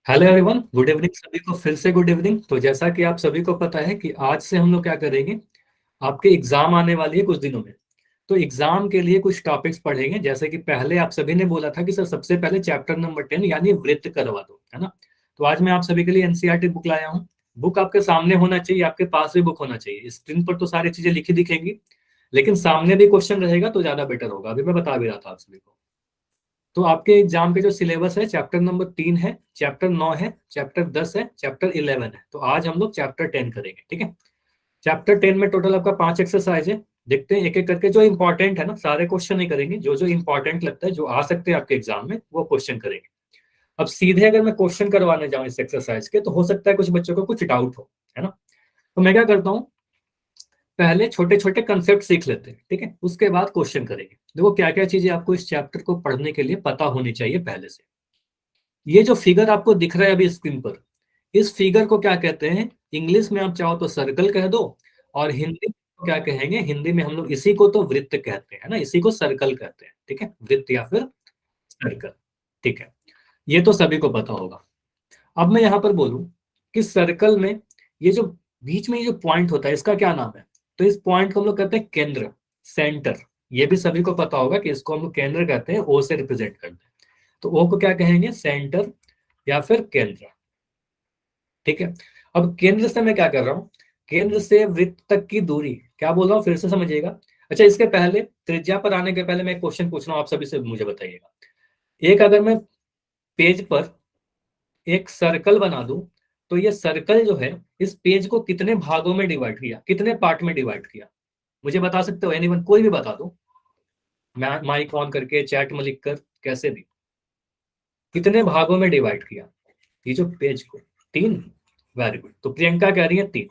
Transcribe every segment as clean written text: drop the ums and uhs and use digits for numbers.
Hello everyone, good evening सभी को। फिर से गुड इवनिंग। तो जैसा कि आप सभी को पता है कि आज से हम लोग क्या करेंगे, आपके एग्जाम आने वाली है कुछ दिनों में। तो एग्जाम के लिए कुछ टॉपिक्स पढ़ेंगे। जैसे कि पहले आप सभी ने बोला था कि सर सबसे पहले चैप्टर नंबर 10 यानी वृत्त करवा दो, है ना। तो आज मैं आप सभी के लिए एनसीईआरटी बुक लाया हूँ। बुक आपके सामने होना चाहिए, आपके पास भी बुक होना चाहिए। स्क्रीन पर तो सारी चीजें लिखी दिखेंगी, लेकिन सामने भी क्वेश्चन रहेगा तो ज्यादा बेटर होगा। अभी मैं बता भी रहा था आप सभी को। तो आपके एग्जाम के जो सिलेबस है, चैप्टर नंबर 3 है, चैप्टर 9 है, चैप्टर 10 है, चैप्टर 11 है। तो आज हम लोग चैप्टर 10 करेंगे, ठीक है। चैप्टर 10 में टोटल आपका 5 एक्सरसाइज है। देखते हैं एक एक करके। जो इंपॉर्टेंट है ना, सारे क्वेश्चन नहीं करेंगे, जो जो इंपॉर्टेंट लगता है, जो आ सकते हैं आपके एग्जाम में, वो क्वेश्चन करेंगे। अब सीधे अगर मैं क्वेश्चन करवाने जाऊं इस एक्सरसाइज के, तो हो सकता है कुछ बच्चों को कुछ डाउट हो, है ना। तो मैं क्या करता हूँ, पहले छोटे छोटे कंसेप्ट सीख लेते हैं, ठीक है, उसके बाद क्वेश्चन करेंगे। देखो क्या क्या चीजें आपको इस चैप्टर को पढ़ने के लिए पता होनी चाहिए पहले से। ये जो फिगर आपको दिख रहा है अभी स्क्रीन पर, इस फिगर को क्या कहते हैं? इंग्लिश में आप चाहो तो सर्कल कह दो, और हिंदी में क्या कहेंगे? हिंदी में हम लोग इसी को तो वृत्त कहते हैं, है ना, इसी को सर्कल कहते हैं, ठीक है, वृत्त या फिर सर्कल, ठीक है। ये तो सभी को पता होगा। अब मैं यहाँ पर बोलूं कि सर्कल में ये जो बीच में ये जो पॉइंट होता है, इसका क्या नाम है? तो इस पॉइंट को हम लोग कहते हैं केंद्र, सेंटर। ये भी सभी को पता होगा कि इसको हम लोग केंद्र कहते हैं, ओ से रिप्रेजेंट करते हैं। तो ओ को क्या कहेंगे? सेंटर या फिर केंद्र, ठीक है। अब केंद्र से मैं क्या कर रहा हूँ? केंद्र से वृत्त तक की दूरी क्या बोल रहा हूँ, फिर से समझिएगा। अच्छा, इसके पहले त्रिज्या पर आने के पहले मैं एक क्वेश्चन पूछ रहा हूँ आप सभी से, मुझे बताइएगा। एक अगर मैं पेज पर एक सर्कल बना दूं, तो ये सर्कल जो है, इस पेज को कितने भागों में डिवाइड किया, कितने पार्ट में डिवाइड किया? मुझे बता सकते हो? एनीवन, कोई भी बता दो, माइक ऑन करके, चैट में लिख कर, कैसे भी। कितने भागों में डिवाइड किया ये जो पेज को? 3। Very good. तो प्रियंका कह रही है 3।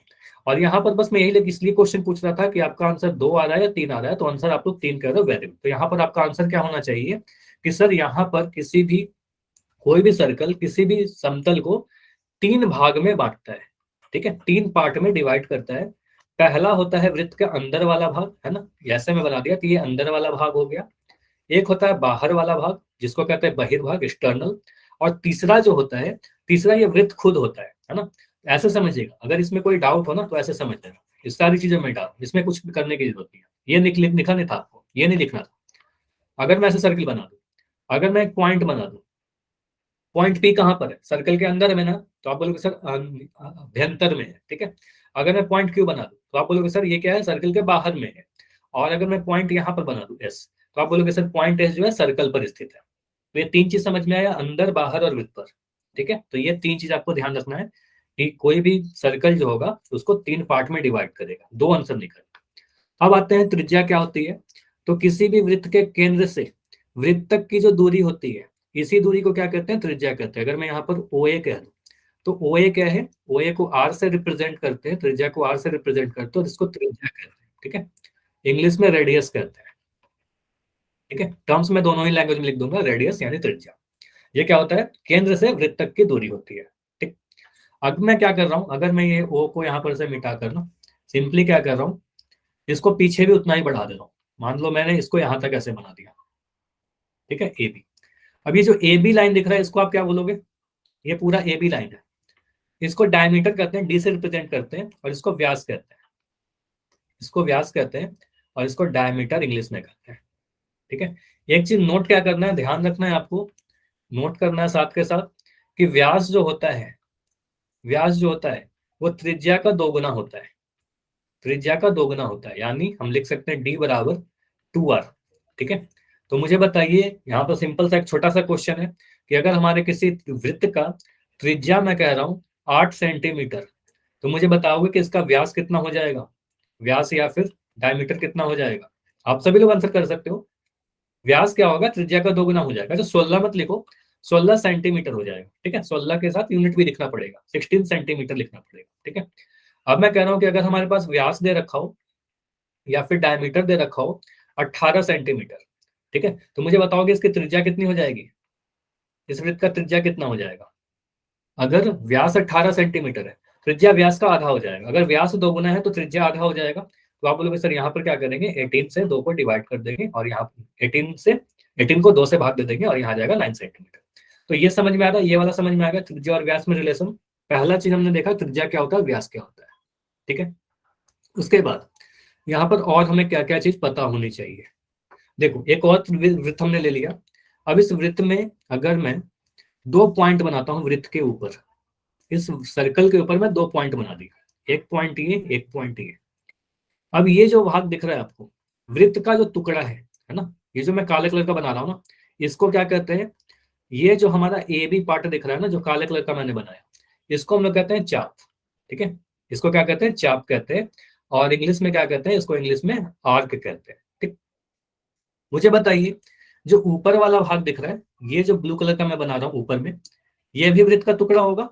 और यहाँ पर बस मैं यही इसलिए क्वेश्चन पूछ रहा था कि आपका आंसर 2 आ रहा है या 3 आ रहा है, तो आंसर आप लोग 3 कह रहे हो। Very good. तो यहाँ पर आपका आंसर क्या होना चाहिए कि सर यहाँ पर किसी भी, कोई भी सर्कल किसी भी समतल को 3 भाग में बांटता है, ठीक है, 3 पार्ट में डिवाइड करता है। पहला होता है वृत्त के अंदर वाला भाग, है ना, ऐसे में बना दिया कि ये अंदर वाला भाग हो गया। एक होता है बाहर वाला भाग, जिसको कहते हैं बहिर्भाग, एक्सटर्नल। और तीसरा जो होता है, तीसरा ये वृत्त खुद होता है ना। ऐसे समझिएगा, अगर इसमें कोई डाउट हो ना तो ऐसे समझ लेना। इस सारी चीजें मैं डाल, इसमें कुछ भी करने की जरूरत नहीं है। ये लिखा नहीं था आपको, ये नहीं लिखना था। अगर मैं ऐसे सर्किल बना दूं, अगर मैं एक पॉइंट बना दूं, पॉइंट पी कहाँ पर है? सर्कल के अंदर में ना, तो आप बोलोगे सर अभ्यंतर में है, ठीक है। अगर मैं पॉइंट क्यू बना दूं, तो आप बोलोगे सर ये क्या है? सर्कल के बाहर में है। और अगर मैं पॉइंट यहाँ पर बना दूं एस, तो आप बोलोगे सर पॉइंट एस जो है सर्कल पर स्थित है। तो ये 3 चीज समझ में आया, अंदर, बाहर और वृत्त पर, ठीक है। तो ये 3 चीज आपको ध्यान रखना है कि कोई भी सर्कल जो होगा उसको 3 पार्ट में डिवाइड करेगा, 2 आंसर निकलेगा। अब आते हैं त्रिज्या क्या होती है। तो किसी भी वृत्त के केंद्र से वृत्त तक की जो दूरी होती है, इसी दूरी को क्या कहते हैं? त्रिज्या कहते हैं। अगर मैं यहाँ पर ओ ए कह दूं, तो ओ ए क्या है? ओ ए को आर से रिप्रेजेंट करते हैं, त्रिज्या को आर से रिप्रेजेंट करते हैं, और इसको त्रिज्या कहते हैं, ठीक है। इंग्लिश में रेडियस कहते हैं, ठीक है। टर्म्स में दोनों ही लैंग्वेज में लिख दूंगा, रेडियस यानी त्रिज्या। ये क्या होता है? केंद्र से वृत्त तक की दूरी होती है, ठीक। अब मैं क्या कर रहा हूँ, अगर मैं ये ओ को यहाँ पर से मिटा कर ना, सिंपली क्या कर रहा हूँ, इसको पीछे भी उतना ही बढ़ा दे रहा हूँ। मान लो मैंने इसको यहाँ तक ऐसे बना दिया, ठीक है, ए बी। अब ये जो ए बी लाइन दिख रहा है, इसको आप क्या बोलोगे? ये पूरा ए बी लाइन है, इसको डायमीटर कहते हैं, डी से रिप्रेजेंट करते हैं, और इसको व्यास कहते हैं, इसको व्यास कहते हैं, और इसको डायमीटर इंग्लिश में कहते हैं, ठीक है। एक चीज नोट क्या करना है, ध्यान रखना है आपको, नोट करना है साथ के साथ, कि व्यास जो होता है, व्यास जो होता है वो त्रिज्या का दोगुना होता है, त्रिज्या का दोगुना होता है। यानी हम लिख सकते हैं डी बराबर 2r, ठीक है। तो मुझे बताइए, यहाँ पर सिंपल सा एक छोटा सा क्वेश्चन है कि अगर हमारे किसी वृत्त का त्रिज्या मैं कह रहा हूँ 8 सेंटीमीटर, तो मुझे बताओगे कि इसका व्यास कितना हो जाएगा? व्यास या फिर डायमीटर कितना हो जाएगा? आप सभी लोग आंसर कर सकते हो। व्यास क्या होगा? त्रिज्या का दोगुना हो जाएगा। तो 16 मत लिखो, 16 सेंटीमीटर हो जाएगा, ठीक है। 16 के साथ यूनिट भी लिखना पड़ेगा, 16 सेंटीमीटर लिखना पड़ेगा, ठीक है। अब मैं कह रहा हूँ कि अगर हमारे पास व्यास दे रखा हो या फिर डायमीटर दे रखा हो 18 सेंटीमीटर, ठीक है, तो मुझे बताओगे इसकी त्रिज्या कितनी हो जाएगी? इस वृत्त का त्रिज्या कितना हो जाएगा? अगर व्यास 18 सेंटीमीटर है, त्रिज्या व्यास का आधा हो जाएगा। अगर व्यास दोगुना है तो त्रिज्या आधा हो जाएगा। तो आप बोलोगे सर यहाँ पर क्या करेंगे, 18 से 2 को डिवाइड कर देंगे, और यहाँ 18 से 18 को 2 से भाग दे देंगे, और यहाँ आ जाएगा 9 सेंटीमीटर। तो ये समझ में आ रहा है, ये वाला समझ में आ गया त्रिज्या और व्यास में रिलेशन। पहला चीज हमने देखा त्रिज्या क्या होता है, व्यास क्या होता है, ठीक है। उसके बाद यहाँ पर और हमें क्या क्या चीज पता होनी चाहिए। देखो एक और वृत्त हमने ले लिया। अब इस वृत्त में अगर मैं 2 पॉइंट बनाता हूँ वृत्त के ऊपर, इस सर्कल के ऊपर मैं 2 पॉइंट बना दिया, एक पॉइंट ये, एक पॉइंट ये। अब ये जो भाग दिख रहा है आपको, वृत्त का जो टुकड़ा है ना, ये जो मैं काले कलर का बना रहा हूँ ना, इसको क्या कहते हैं, ये जो हमारा ए बी पार्ट दिख रहा है ना, जो काले कलर का मैंने बनाया, इसको हम लोग कहते हैं चाप, ठीक है। इसको क्या कहते हैं, चाप कहते हैं। और इंग्लिश में क्या कहते हैं, इसको इंग्लिश में आर्क कहते हैं, ठीक। मुझे बताइए, जो ऊपर वाला भाग दिख रहा है, ये जो ब्लू कलर का मैं बना रहा हूँ ऊपर में, ये भी वृत्त का टुकड़ा होगा।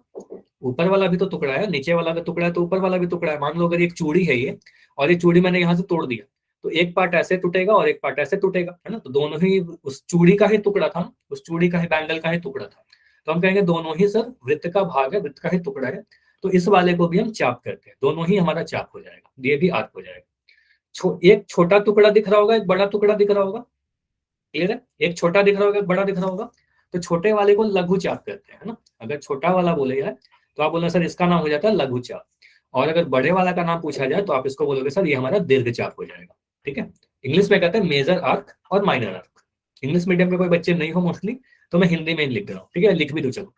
ऊपर वाला भी तो टुकड़ा है, नीचे वाला भी टुकड़ा है, तो ऊपर वाला भी टुकड़ा है। मान लो अगर एक चूड़ी है ये, और ये चूड़ी मैंने यहाँ से तोड़ दिया, तो एक पार्ट ऐसे टूटेगा और एक पार्ट ऐसे टूटेगा, है ना। तो दोनों ही उस चूड़ी का ही टुकड़ा था, उस चूड़ी का ही बैंगल का ही टुकड़ा था। तो हम कहेंगे दोनों ही सर वृत्त का भाग है, वृत्त का ही टुकड़ा है। तो इस वाले को भी हम चाप करते हैं, दोनों ही हमारा चाप हो जाएगा, ये भी आर्क हो जाएगा। एक छोटा टुकड़ा दिख रहा होगा, एक बड़ा टुकड़ा दिख रहा होगा, क्लियर है। एक छोटा दिख रहा होगा, एक बड़ा दिख रहा होगा। तो छोटे वाले को लघु चाप कहते हैं, है ना। अगर छोटा वाला बोलेगा तो आप बोलना सर इसका नाम हो जाता है लघु चाप। और अगर बड़े वाला का नाम पूछा जाए तो आप इसको बोलोगे सर ये हमारा दीर्घ चाप हो जाएगा, ठीक है। इंग्लिश में कहते हैं मेजर आर्क और माइनर आर्क। इंग्लिश मीडियम के कोई बच्चे नहीं हो मोस्टली, तो मैं हिंदी में ही लिख दे रहा हूँ, ठीक है। लिख भी दो चलो,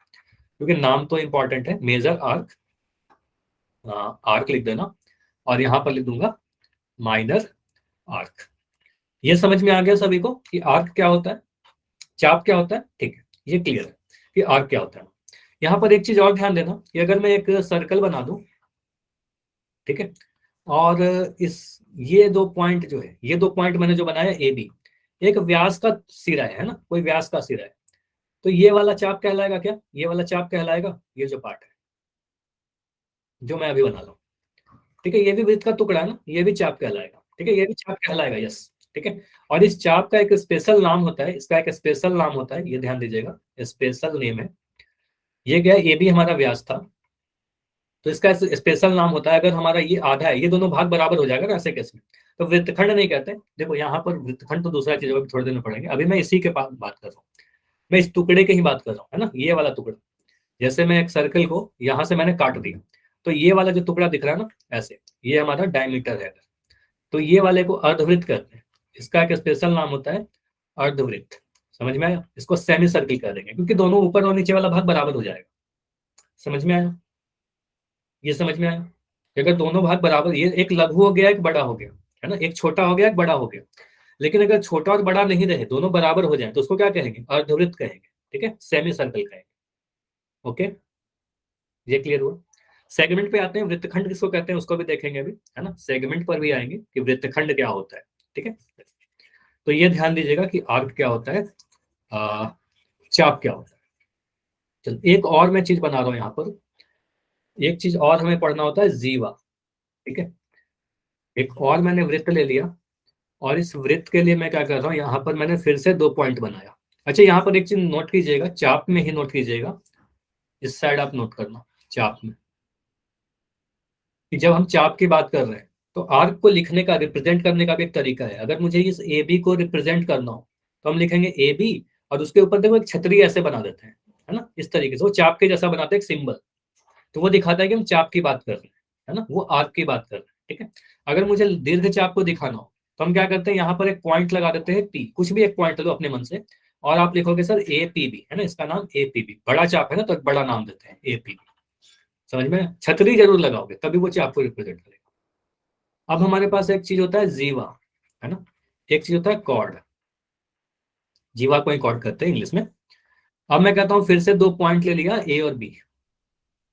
क्योंकि नाम तो इंपॉर्टेंट है। मेजर आर्क, आर्क लिख देना, और यहाँ पर लिख दूंगा माइनर आर्क। ये समझ में आ गया सभी को कि आर्क क्या होता है, चाप क्या होता है, ठीक है। ये क्लियर है कि आर्क क्या होता है। यहाँ पर एक चीज और ध्यान देना कि अगर मैं एक सर्कल बना दूं, ठीक है, और इस ये 2 पॉइंट जो है, ये 2 पॉइंट मैंने जो बनाया ए बी, एक व्यास का सिरा है ना, कोई व्यास का सिरा है, तो ये वाला चाप कहलाएगा क्या, ये वाला चाप कहलाएगा, ये जो पार्ट है जो मैं अभी बना रहा हूँ, ठीक है। ये भी वृत्त का टुकड़ा है ना, ये भी चाप कहलाएगा, ठीक है, ये भी चाप कहलाएगा, यस, ठीक है। और इस चाप का एक स्पेशल नाम होता है, इसका एक स्पेशल नाम होता है, ये ध्यान दीजिएगा, स्पेशल नेम है। ये क्या है, ये भी हमारा व्यास था, तो इसका स्पेशल नाम होता है, अगर हमारा ये आधा है, ये दोनों भाग बराबर हो जाएगा ना, ऐसे कैसे, तो वृत्तखंड नहीं कहते। देखो यहाँ पर वृत्तखंड तो दूसरा चीज थोड़ी देर में पढ़ेंगे, अभी मैं इसी के पास बात कर रहा हूँ, मैं इस टुकड़े की ही बात कर रहा हूँ, है ना, ये वाला टुकड़ा। जैसे मैं एक सर्कल को यहाँ से मैंने काट दिया, तो ये वाला जो टुकड़ा दिख रहा है ना ऐसे, ये हमारा डायमीटर है। तो ये वाले को अर्धवृत्त कहते हैं, इसका एक स्पेशल नाम होता है अर्धवृत्त। समझ में आया, इसको सेमी सर्किल कह देंगे, क्योंकि दोनों ऊपर और नीचे वाला भाग बराबर हो जाएगा। समझ में आया, ये समझ में आया कि अगर दोनों भाग बराबर, ये एक लघु हो गया एक बड़ा हो गया, है ना, एक छोटा हो गया एक बड़ा हो गया, लेकिन अगर छोटा और बड़ा नहीं रहे, दोनों बराबर हो जाए, तो उसको क्या कहेंगे, अर्धवृत्त कहेंगे, ठीक है, सेमी सर्कल कहेंगे। ओके, ये क्लियर हुआ। सेगमेंट पे आते हैं, वृत्तखंड किसको कहते हैं उसको भी देखेंगे अभी, है ना, सेगमेंट पर भी आएंगे कि वृत्तखंड क्या होता है, ठीक है। तो ये ध्यान दीजिएगा कि आर्क क्या होता है, चाप क्या होता है। चलो एक और मैं चीज बना रहा हूँ यहाँ पर, एक चीज और हमें पढ़ना होता है जीवा, ठीक है। एक और मैंने वृत्त ले लिया, और इस वृत्त के लिए मैं क्या कर रहा हूँ, यहाँ पर मैंने फिर से 2 पॉइंट बनाया। अच्छा यहाँ पर एक चीज नोट कीजिएगा, चाप में ही नोट कीजिएगा, इस साइड आप नोट करना चाप में, कि जब हम चाप की बात कर रहे हैं, तो आर्क को लिखने का, रिप्रेजेंट करने का भी एक तरीका है। अगर मुझे इस ए बी को रिप्रेजेंट करना हो, तो हम लिखेंगे ए बी, और उसके ऊपर देखो एक छतरी ऐसे बना देते हैं, है ना, इस तरीके से वो चाप के जैसा बनाते हैं एक सिंबल, तो वो दिखाता है कि हम चाप की बात कर रहे हैं, है ना, वो आर्क की बात कर रहे हैं, ठीक है। अगर मुझे दीर्घ चाप को दिखाना हो, तो हम क्या करते हैं, यहाँ पर एक पॉइंट लगा देते हैं पी, कुछ भी एक पॉइंट लो अपने मन से, और आप लिखोगे सर ए पी बी, है ना, इसका नाम ए पी बी, बड़ा चाप है ना, तो एक बड़ा नाम देते हैं ए पी बी। समझ में, छतरी जरूर लगाओगे तभी वो चाप को रिप्रेजेंट करेगा। अब हमारे पास एक चीज होता है जीवा, है ना, एक चीज होता है कॉर्ड, जीवा को ही कॉर्ड करते हैं इंग्लिश में। अब मैं कहता हूं फिर से 2 पॉइंट ले लिया ए और बी,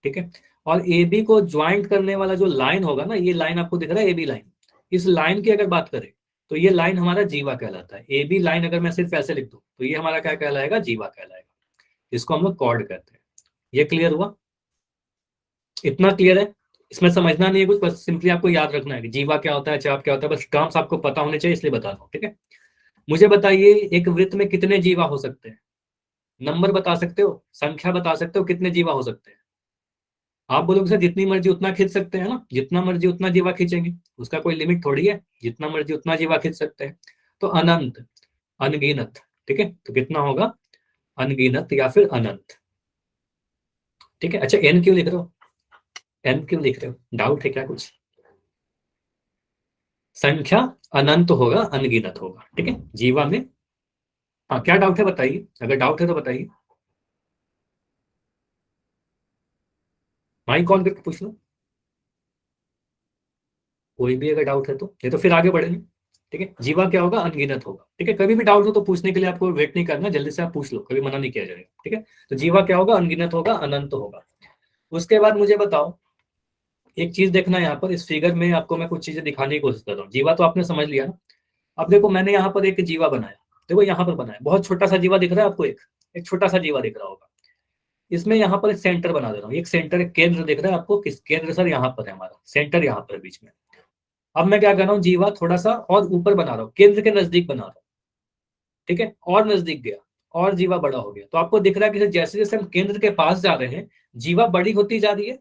ठीक है, और ए बी को ज्वाइंट करने वाला जो लाइन होगा ना, ये लाइन आपको दिख रहा है ए बी लाइन, इस लाइन की अगर बात करें, तो ये लाइन हमारा जीवा कहलाता है। ए बी लाइन अगर मैं सिर्फ ऐसे लिख दूं, तो ये हमारा क्या कहलाएगा, जीवा कहलाएगा, इसको हम लोग कॉर्ड कहते हैं। ये क्लियर हुआ, इतना क्लियर है, इसमें समझना नहीं है कुछ, बस सिंपली आपको याद रखना है कि जीवा क्या होता है, चाप क्या होता है, बस टर्म्स आपको पता होने चाहिए, इसलिए बता रहा हूँ, ठीक है। मुझे बताइए एक वृत्त में कितने जीवा हो सकते हैं, नंबर बता सकते हो, संख्या बता सकते हो, कितने जीवा हो सकते हैं। आप बोलोगे सर जितनी मर्जी उतना खींच सकते हैं ना, जितना मर्जी उतना जीवा खींचेंगे, उसका कोई लिमिट थोड़ी है, जितना मर्जी उतना जीवा खींच सकते हैं, तो अनंत, अनगिनत, ठीक है। तो कितना होगा, अनगिनत या फिर अनंत। ठीक है, अच्छा एन क्यों लिख रहे हो? एन क्यों लिख रहे हो? डाउट है क्या कुछ? संख्या अनंत होगा, अनगिनत होगा। ठीक है, जीवा में। हाँ, क्या डाउट है बताइए, अगर डाउट है तो बताइए। माइक कॉल करके पूछ लो, कोई भी अगर डाउट है तो, नहीं तो फिर आगे बढ़ेंगे। ठीक है, जीवा क्या होगा? अनगिनत होगा। ठीक है, कभी भी डाउट हो तो पूछने के लिए आपको वेट नहीं करना, जल्दी से आप पूछ लो, कभी मना नहीं किया जाएगा। ठीक है, तो जीवा क्या होगा? अनगिनत होगा, अनंत होगा। उसके बाद मुझे बताओ, एक चीज देखना यहाँ पर, इस फिगर में आपको मैं कुछ चीजें दिखाने की कोशिश कर रहा हूँ। जीवा तो आपने समझ लिया ना। अब देखो, मैंने यहाँ पर एक जीवा बनाया। देखो यहाँ पर बनाया, बहुत छोटा सा जीवा दिख रहा है आपको, एक एक छोटा सा जीवा दिख रहा होगा। इसमें यहाँ पर एक सेंटर बना दे रहा हूँ, एक सेंटर, एक केंद्र दिख रहा है आपको? किस केंद्र सर? यहाँ पर है हमारा सेंटर, यहाँ पर बीच में। अब मैं क्या कर रहा हूँ, जीवा थोड़ा सा और ऊपर बना रहा हूँ, केंद्र के नजदीक बना रहा हूँ। ठीक है, और नजदीक गया, और जीवा बड़ा हो गया। तो आपको दिख रहा है कि जैसे जैसे हम केंद्र के पास जा रहे हैं, जीवा बड़ी होती जा रही है।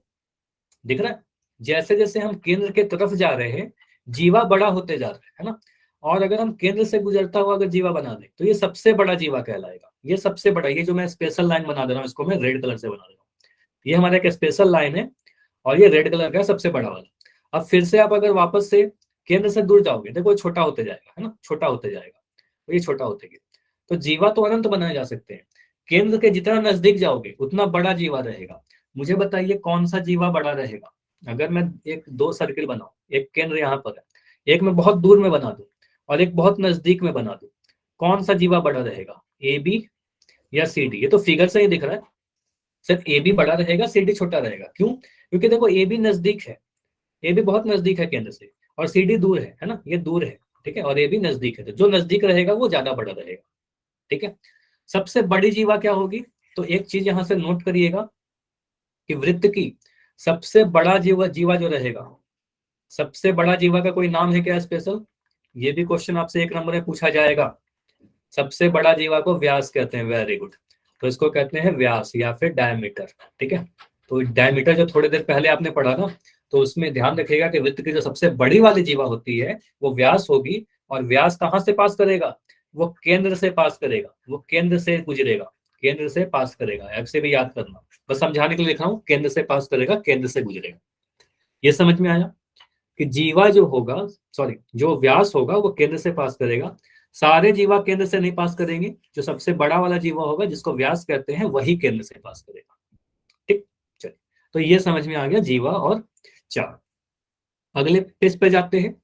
दिख रहा है? जैसे जैसे हम केंद्र के तरफ जा रहे हैं, जीवा बड़ा होते जा रहा है ना। और अगर हम केंद्र से गुजरता हुआ अगर जीवा बना दें, तो ये सबसे बड़ा जीवा कहलाएगा। ये सबसे बड़ा, ये जो मैं स्पेशल लाइन बना दे रहा हूँ, इसको मैं रेड कलर से बना दे रहा हूँ। ये हमारा एक स्पेशल लाइन है, और ये रेड कलर का है, सबसे बड़ा वाला। अब फिर से आप अगर वापस से केंद्र से दूर जाओगे, देखो ये छोटा होते जाएगा, है ना, छोटा होते जाएगा। तो ये छोटा होते गया। तो जीवा तो अनंत बनाए जा सकते हैं। केंद्र के जितना नजदीक जाओगे उतना बड़ा जीवा रहेगा। मुझे बताइए कौन सा जीवा बड़ा रहेगा? अगर मैं एक दो सर्किल बनाऊं, एक केंद्र यहाँ पर है, एक मैं बहुत दूर में बना दूं, और एक बहुत नजदीक में बना दूं, कौन सा जीवा बड़ा रहेगा? ए बी या सी डी? ये तो फिगर से ही दिख रहा है। सर ए बी बड़ा रहेगा, सी डी छोटा रहेगा, क्यों? क्योंकि देखो ए बी नजदीक है, ए बी बहुत नजदीक है केंद्र से, और सी डी दूर है ना, ये दूर है। ठीक है, और ए बी नजदीक है, तो जो नजदीक रहेगा वो ज्यादा बड़ा रहेगा। ठीक है, सबसे बड़ी जीवा क्या होगी? तो एक चीज यहां से नोट करिएगा कि वृत्त की सबसे बड़ा जीवा, जीवा जो रहेगा, सबसे बड़ा जीवा का कोई नाम है क्या स्पेशल? ये भी क्वेश्चन आपसे एक नंबर में पूछा जाएगा। सबसे बड़ा जीवा को व्यास कहते हैं, वेरी गुड। तो इसको कहते हैं व्यास या फिर डायमीटर। ठीक है, तो डायमीटर जो थोड़ी देर पहले आपने पढ़ा ना, तो उसमें ध्यान रखिएगा कि वृत्त की जो सबसे बड़ी वाली जीवा होती है वो व्यास होगी। और व्यास कहाँ से पास करेगा? वो केंद्र से पास करेगा, वो केंद्र से गुजरेगा, केंद्र से पास करेगा। ऐसे भी याद करना, बस समझाने के लिए लिखा हूँ, केंद्र से पास करेगा, केंद्र से गुजरेगा। ये समझ में आया कि जीवा जो होगा, सॉरी, जो व्यास होगा वो केंद्र से पास करेगा। सारे जीवा केंद्र से नहीं पास करेंगे, जो सबसे बड़ा वाला जीवा होगा जिसको व्यास कहते हैं वही केंद्र से पास करेगा। ठीक, चलिए, तो ये समझ में आ गया जीवा और चाप। अगले पेज पे जाते हैं।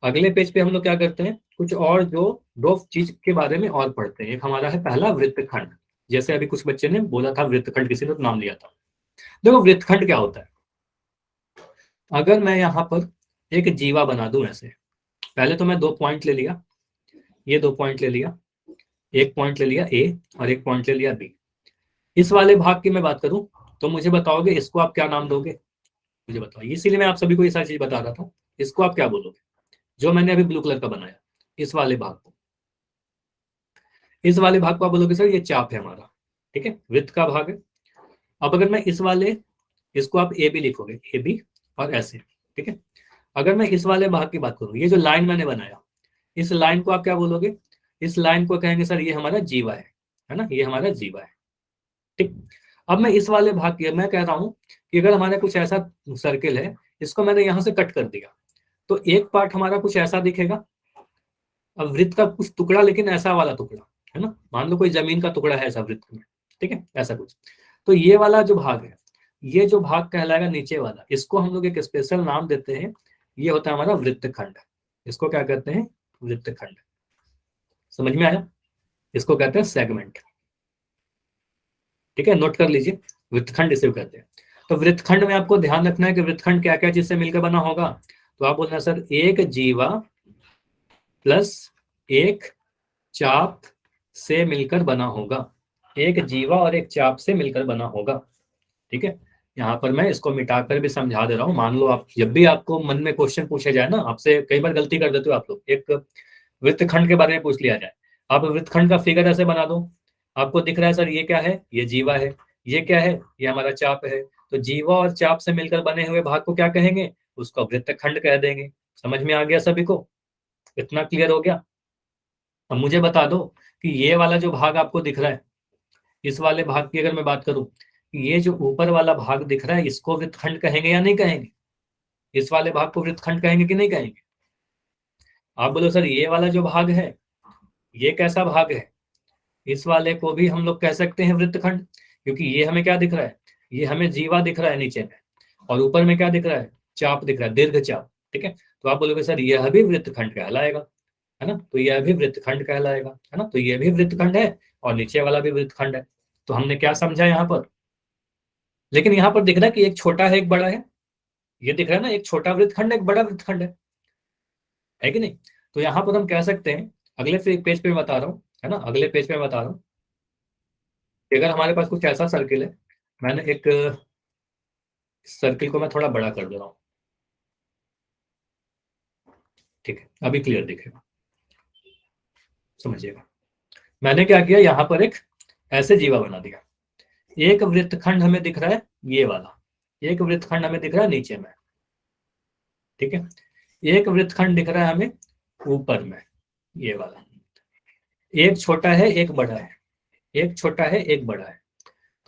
अगले पेज पे हम लोग क्या करते हैं, कुछ और जो दो चीज के बारे में और पढ़ते हैं। एक हमारा है पहला वृत्तखंड। जैसे अभी कुछ बच्चे ने बोला था वृत्तखंड, किसी ने तो नाम लिया था। देखो वृत्तखंड क्या होता है, अगर मैं यहाँ पर एक जीवा बना दूं ऐसे, पहले तो मैं दो पॉइंट ले लिया, ये दो पॉइंट ले लिया, एक पॉइंट ले लिया ए और एक पॉइंट ले लिया बी। इस वाले भाग की मैं बात करूं तो मुझे बताओगे इसको आप क्या नाम दोगे? मुझे बताओ, इसीलिए मैं आप सभी को ये सारी चीज बता रहा था। इसको आप क्या बोलोगे, जो मैंने अभी ब्लू कलर का बनाया, इस वाले भाग को, इस वाले भाग को आप बोलोगे सर ये चाप है हमारा। ठीक है, वृत्त का भाग है। अब अगर मैं इस वाले, इसको आप ए बी लिखोगे, ए बी और ऐसे। ठीक है, अगर मैं इस वाले भाग की बात करूं, ये जो लाइन मैंने बनाया, इस लाइन को आप क्या बोलोगे? इस लाइन को कहेंगे सर ये हमारा जीवा है ना, ये हमारा जीवा है। ठीक, अब मैं इस वाले भाग की मैं कह रहा हूं कि अगर हमारा कुछ ऐसा सर्किल है, इसको मैंने यहां से कट कर दिया, तो एक पार्ट हमारा कुछ ऐसा दिखेगा। अब वृत्त का कुछ टुकड़ा, लेकिन ऐसा वाला टुकड़ा, है ना, मान लो कोई जमीन का टुकड़ा है ऐसा वृत्त में। ठीक है, ऐसा कुछ। तो ये वाला जो भाग है, ये जो भाग कहलाएगा नीचे वाला, इसको हम लोग एक स्पेशल नाम देते हैं। ये होता है हमारा वृत्तखंड। इसको क्या कहते हैं? वृत्तखंड। समझ में आया? इसको कहते हैं सेगमेंट। ठीक है, नोट कर लीजिए, वृत्तखंड इसे कहते हैं। तो वृत्तखंड में आपको ध्यान रखना है कि वृत्तखंड क्या क्या चीज से मिलकर बना होगा। तो आप बोलना सर एक जीवा प्लस एक चाप से मिलकर बना होगा। एक जीवा और एक चाप से मिलकर बना होगा। ठीक है, यहाँ पर मैं इसको मिटाकर भी समझा दे रहा हूँ। मान लो आप जब भी आपको मन में क्वेश्चन पूछे जाए ना, आपसे कई बार गलती कर देते हो आप लोग, एक वृत्तखंड के बारे में पूछ लिया जाए, आप वृत्तखंड का फिगर ऐसे बना दो, आपको दिख रहा है सर ये क्या है, ये जीवा है, ये क्या है, ये हमारा चाप है। तो जीवा और चाप से मिलकर बने हुए भाग को क्या कहेंगे? उसको वृत्तखंड कह देंगे। समझ में आ गया सभी को? इतना क्लियर हो गया? अब मुझे बता दो कि ये वाला जो भाग आपको दिख रहा है, इस वाले भाग की अगर मैं बात करूं, ये जो ऊपर वाला भाग दिख रहा है इसको वृत्तखंड कहेंगे या नहीं कहेंगे? इस वाले भाग को वृत्तखंड कहेंगे कि नहीं कहेंगे? आप बोलो सर ये वाला जो भाग है ये कैसा भाग है? इस वाले को भी हम लोग कह सकते हैं वृत्तखंड, क्योंकि ये हमें क्या दिख रहा है, ये हमें जीवा दिख रहा है नीचे में, और ऊपर में क्या दिख रहा है, चाप दिख रहा है, दीर्घ चाप। ठीक है, तो आप बोलोगे सर यह भी वृत्तखंड कहलाएगा, है ना, तो यह भी वृत्तखंड कहलाएगा, है ना, तो यह भी वृत्तखंड है और नीचे वाला भी वृत्तखंड है। तो हमने क्या समझा यहाँ पर? लेकिन यहाँ पर दिख रहा है कि एक छोटा है एक बड़ा है, ये दिख रहा है ना, एक छोटा वृत्तखंड एक बड़ा वृत्तखंड है कि नहीं? तो यहाँ पर हम कह सकते हैं, अगले पेज पे बता रहा हूँ, है ना, अगले पेज पे बता रहा हूँ, अगर हमारे पास कुछ ऐसा सर्किल है, मैंने एक सर्किल को मैं थोड़ा बड़ा कर दे रहा हूँ, ठीक है, अभी क्लियर दिखेगा, समझिएगा। मैंने क्या किया, यहाँ पर एक ऐसे जीवा बना दिया, एक वृत्तखंड हमें दिख रहा है ये वाला, एक वृत्तखंड हमें दिख रहा है नीचे में, ठीक है, एक वृत्तखंड दिख रहा है हमें ऊपर में ये वाला, एक छोटा है एक बड़ा है, एक छोटा है एक बड़ा है।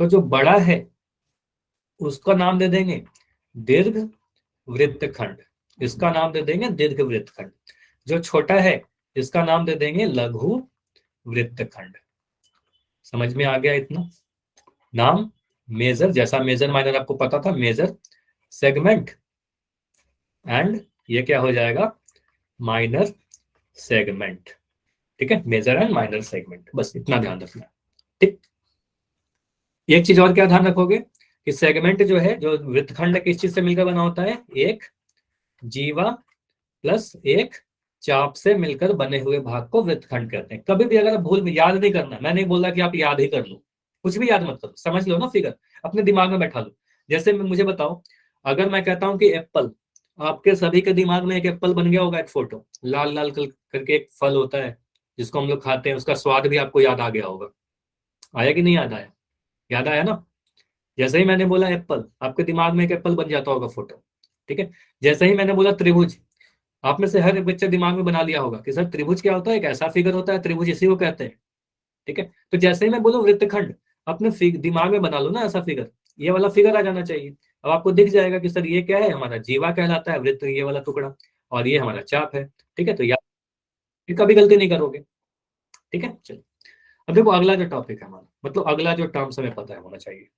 तो जो बड़ा है उसका नाम दे देंगे दीर्घ वृत्तखंड, इसका नाम दे देंगे दीर्घ वृत्तखंड। जो छोटा है इसका नाम दे देंगे लघु वृत्तखंड। समझ में आ गया इतना? नाम मेजर, जैसा मेजर माइनर आपको पता था, मेजर, सेगमेंट एंड ये क्या हो जाएगा, माइनर सेगमेंट। ठीक है, मेजर एंड माइनर सेगमेंट, बस इतना ध्यान रखना। ठीक, एक चीज और क्या ध्यान रखोगे कि सेगमेंट जो है, जो वृत्तखंड किस चीज से मिलकर बना होता है, एक जीवा प्लस एक चाप से मिलकर बने हुए भाग को वृत्तखंड कहते हैं। कभी भी अगर आप भूल, याद नहीं करना, मैं नहीं बोल रहा कि आप याद ही कर लो, कुछ भी याद मत करो, समझ लो ना, फिगर अपने दिमाग में बैठा लो। जैसे मुझे बताओ, अगर मैं कहता हूं कि एप्पल, आपके सभी के दिमाग में एक एप्पल बन गया होगा, एक फोटो लाल लाल करके एक फल होता है जिसको हम लोग खाते हैं, उसका स्वाद भी आपको याद आ गया होगा। आया कि नहीं याद आया? याद आया ना? जैसे ही मैंने बोला एप्पल, आपके दिमाग में एक एप्पल बन जाता होगा फोटो। ठीक है, जैसे ही मैंने बोला त्रिभुज, आप में से हर एक बच्चे दिमाग में बना लिया होगा कि सर त्रिभुज क्या होता है, एक ऐसा फिगर होता है, त्रिभुज इसी को कहते हैं। ठीक है, तो जैसे ही मैं बोलूं वृत्तखंड, अपने दिमाग में बना लो ना ऐसा फिगर, ये वाला फिगर आ जाना चाहिए। अब आपको दिख जाएगा कि सर ये क्या है, हमारा जीवा कहलाता है वृत्त, ये वाला टुकड़ा, और ये हमारा चाप है। ठीक है, तो यार कभी गलती नहीं करोगे। ठीक है, चलो अब देखो अगला जो टॉपिक है हमारा, मतलब अगला जो टर्म्स हमें पता है होना चाहिए,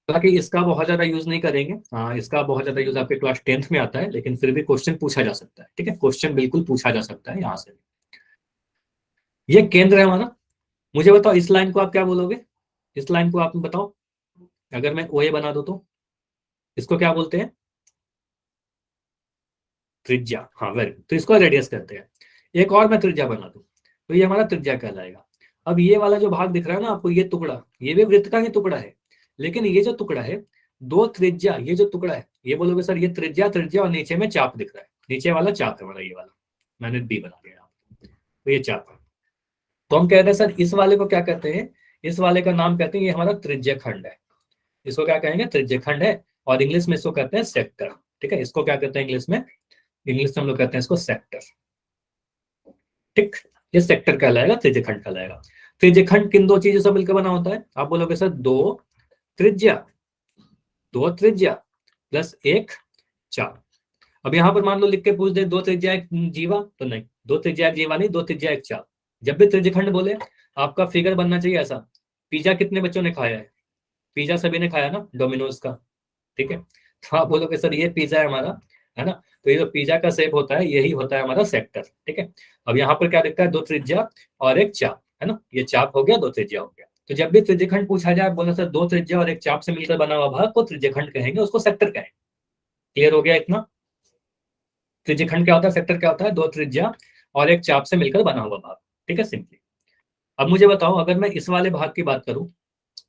हालांकि इसका बहुत ज्यादा यूज नहीं करेंगे, हाँ इसका बहुत ज्यादा यूज आपके क्लास 10th में आता है, लेकिन फिर भी क्वेश्चन पूछा जा सकता है। ठीक है, क्वेश्चन बिल्कुल पूछा जा सकता है यहाँ से। ये केंद्र है हमारा, मुझे बताओ इस लाइन को आप क्या बोलोगे, इस लाइन को आप बताओ, अगर मैं ओ ए बना दूं तो इसको क्या बोलते हैं, त्रिज्या। हाँ वेरी गुड, तो इसको रेडियस कहते हैं। एक और मैं त्रिज्या बना दूं तो ये हमारा त्रिज्या कहलाएगा। अब ये वाला जो भाग दिख रहा है ना आपको, ये टुकड़ा, ये भी वृत्त का ही टुकड़ा है, लेकिन ये जो टुकड़ा है दो त्रिज्या, ये जो टुकड़ा है ये बोलोगे सर ये त्रिज्या, त्रिज्या और नीचे में चाप दिख रहा है, नीचे वाला चाप है हमारा, ये वाला मैंने बी बना दिया यहाँ पे। तो ये चाप है, तो हम कहते हैं सर इस वाले को क्या कहते हैं, इस वाले का नाम कहते हैं ये हमारा त्रिज्य खंड है, इसको क्या कहेंगे, त्रिज्य खंड है, और इंग्लिश में इसको कहते हैं सेक्टर। ठीक है, इसको क्या कहते हैं इंग्लिश में, इंग्लिश में हम लोग कहते हैं इसको सेक्टर। ठीक, ये सेक्टर कहलाएगा, त्रिज्य खंड कहलाएगा। त्रिज्य खंड किन दो चीजों से मिलकर बना होता है, आप बोलोगे सर दो त्रिज्या, दो त्रिज्या प्लस एक चाप। अब यहाँ पर मान लो लिख के पूछ दे दो त्रिज्या एक जीवा, तो नहीं, दो त्रिज्या एक जीवा नहीं, दो त्रिज्या एक चाप। जब भी त्रिज्यखंड बोले आपका फिगर बनना चाहिए ऐसा। पिज्जा कितने बच्चों ने खाया है, पिज्जा सभी ने खाया ना, डोमिनोज का। ठीक है, तो आप बोलोगे सर ये पिज्जा है हमारा, है ना, तो ये जो पिज्जा का शेप होता है यही होता है हमारा सेक्टर। ठीक है, अब यहाँ पर क्या दिखता है, दो त्रिज्या और एक चाप, है ना, ये चाप हो गया, दो त्रिज्या हो गया। तो जब भी त्रिज्यखंड पूछा जाए बोला सर दो त्रिज्या और एक चाप से मिलकर बना हुआ भाग को त्रिज्यखंड कहेंगे, उसको सेक्टर कहेंगे। क्लियर हो गया इतना? त्रिज्यखंड क्या होता है, सेक्टर क्या होता है, दो त्रिज्या और एक चाप से मिलकर बना हुआ भाग। ठीक है, सिंपली। अब मुझे बताओ अगर मैं इस वाले भाग की बात करूं,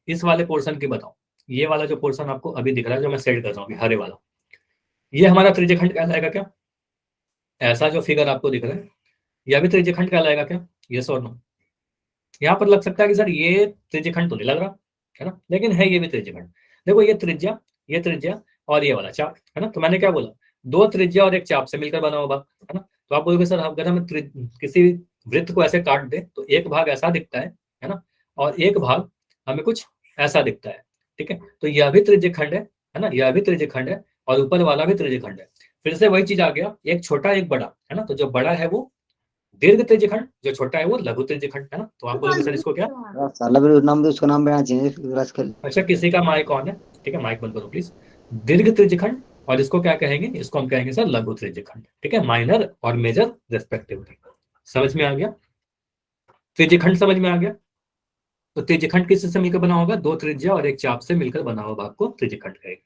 इस वाले पोर्शन की बताऊं, ये वाला जो पोर्शन आपको अभी दिख रहा है जो मैं सेट कर रहा हूँ हरे वाला, ये हमारा त्रिज्यखंड कहलाएगा क्या? ऐसा जो फिगर आपको दिख रहा है यह भी त्रिज्यखंड कहलाएगा क्या? यस और नो? यहाँ पर लग सकता है कि सर ये त्रिज्यखंड तो नहीं लग रहा, है ना, लेकिन है ये भी त्रिज्यखंड। देखो ये त्रिज्या, ये त्रिज्या और ये वाला चाप, है ना, तो मैंने क्या बोला, दो त्रिज्या और एक चाप से मिलकर बना होगा, है ना। तो आप बोलोगे सर अगर हम किसी वृत्त को ऐसे काट दे तो एक भाग ऐसा दिखता है ना, और एक भाग हमें कुछ ऐसा दिखता है, ठीक है। तो यह भी त्रिज्यखंड है ना, यह भी त्रिज्यखंड है, और ऊपर वाला भी त्रिज्यखंड है। फिर से वही चीज आ गया, एक छोटा एक बड़ा, है ना। तो जो बड़ा है वो दीर्घ त्रिज्यखंड, जो छोटा है वो लघु त्रिज्यखंड, है ना। तो आप बोलोगे सर इसको क्या? नाम भी उसका नाम बना चाहिए। अच्छा, किसी का माइक ऑन है, ठीक है, माइक बंद करो प्लीज। दीर्घ त्रिज्यखंड, और इसको क्या कहेंगे? इसको हम कहेंगे सर लघु त्रिज्यखंड, ठीक है, माइनर और मेजर रेस्पेक्टिवली। समझ में आ गया? त्रिज्यखंड समझ में आ गया? तो त्रिज्यखंड किससे से मिलकर बना होगा? दो त्रिज्या और एक चाप से मिलकर बना हुआ भाग को त्रिज्यखंड कहेंगे।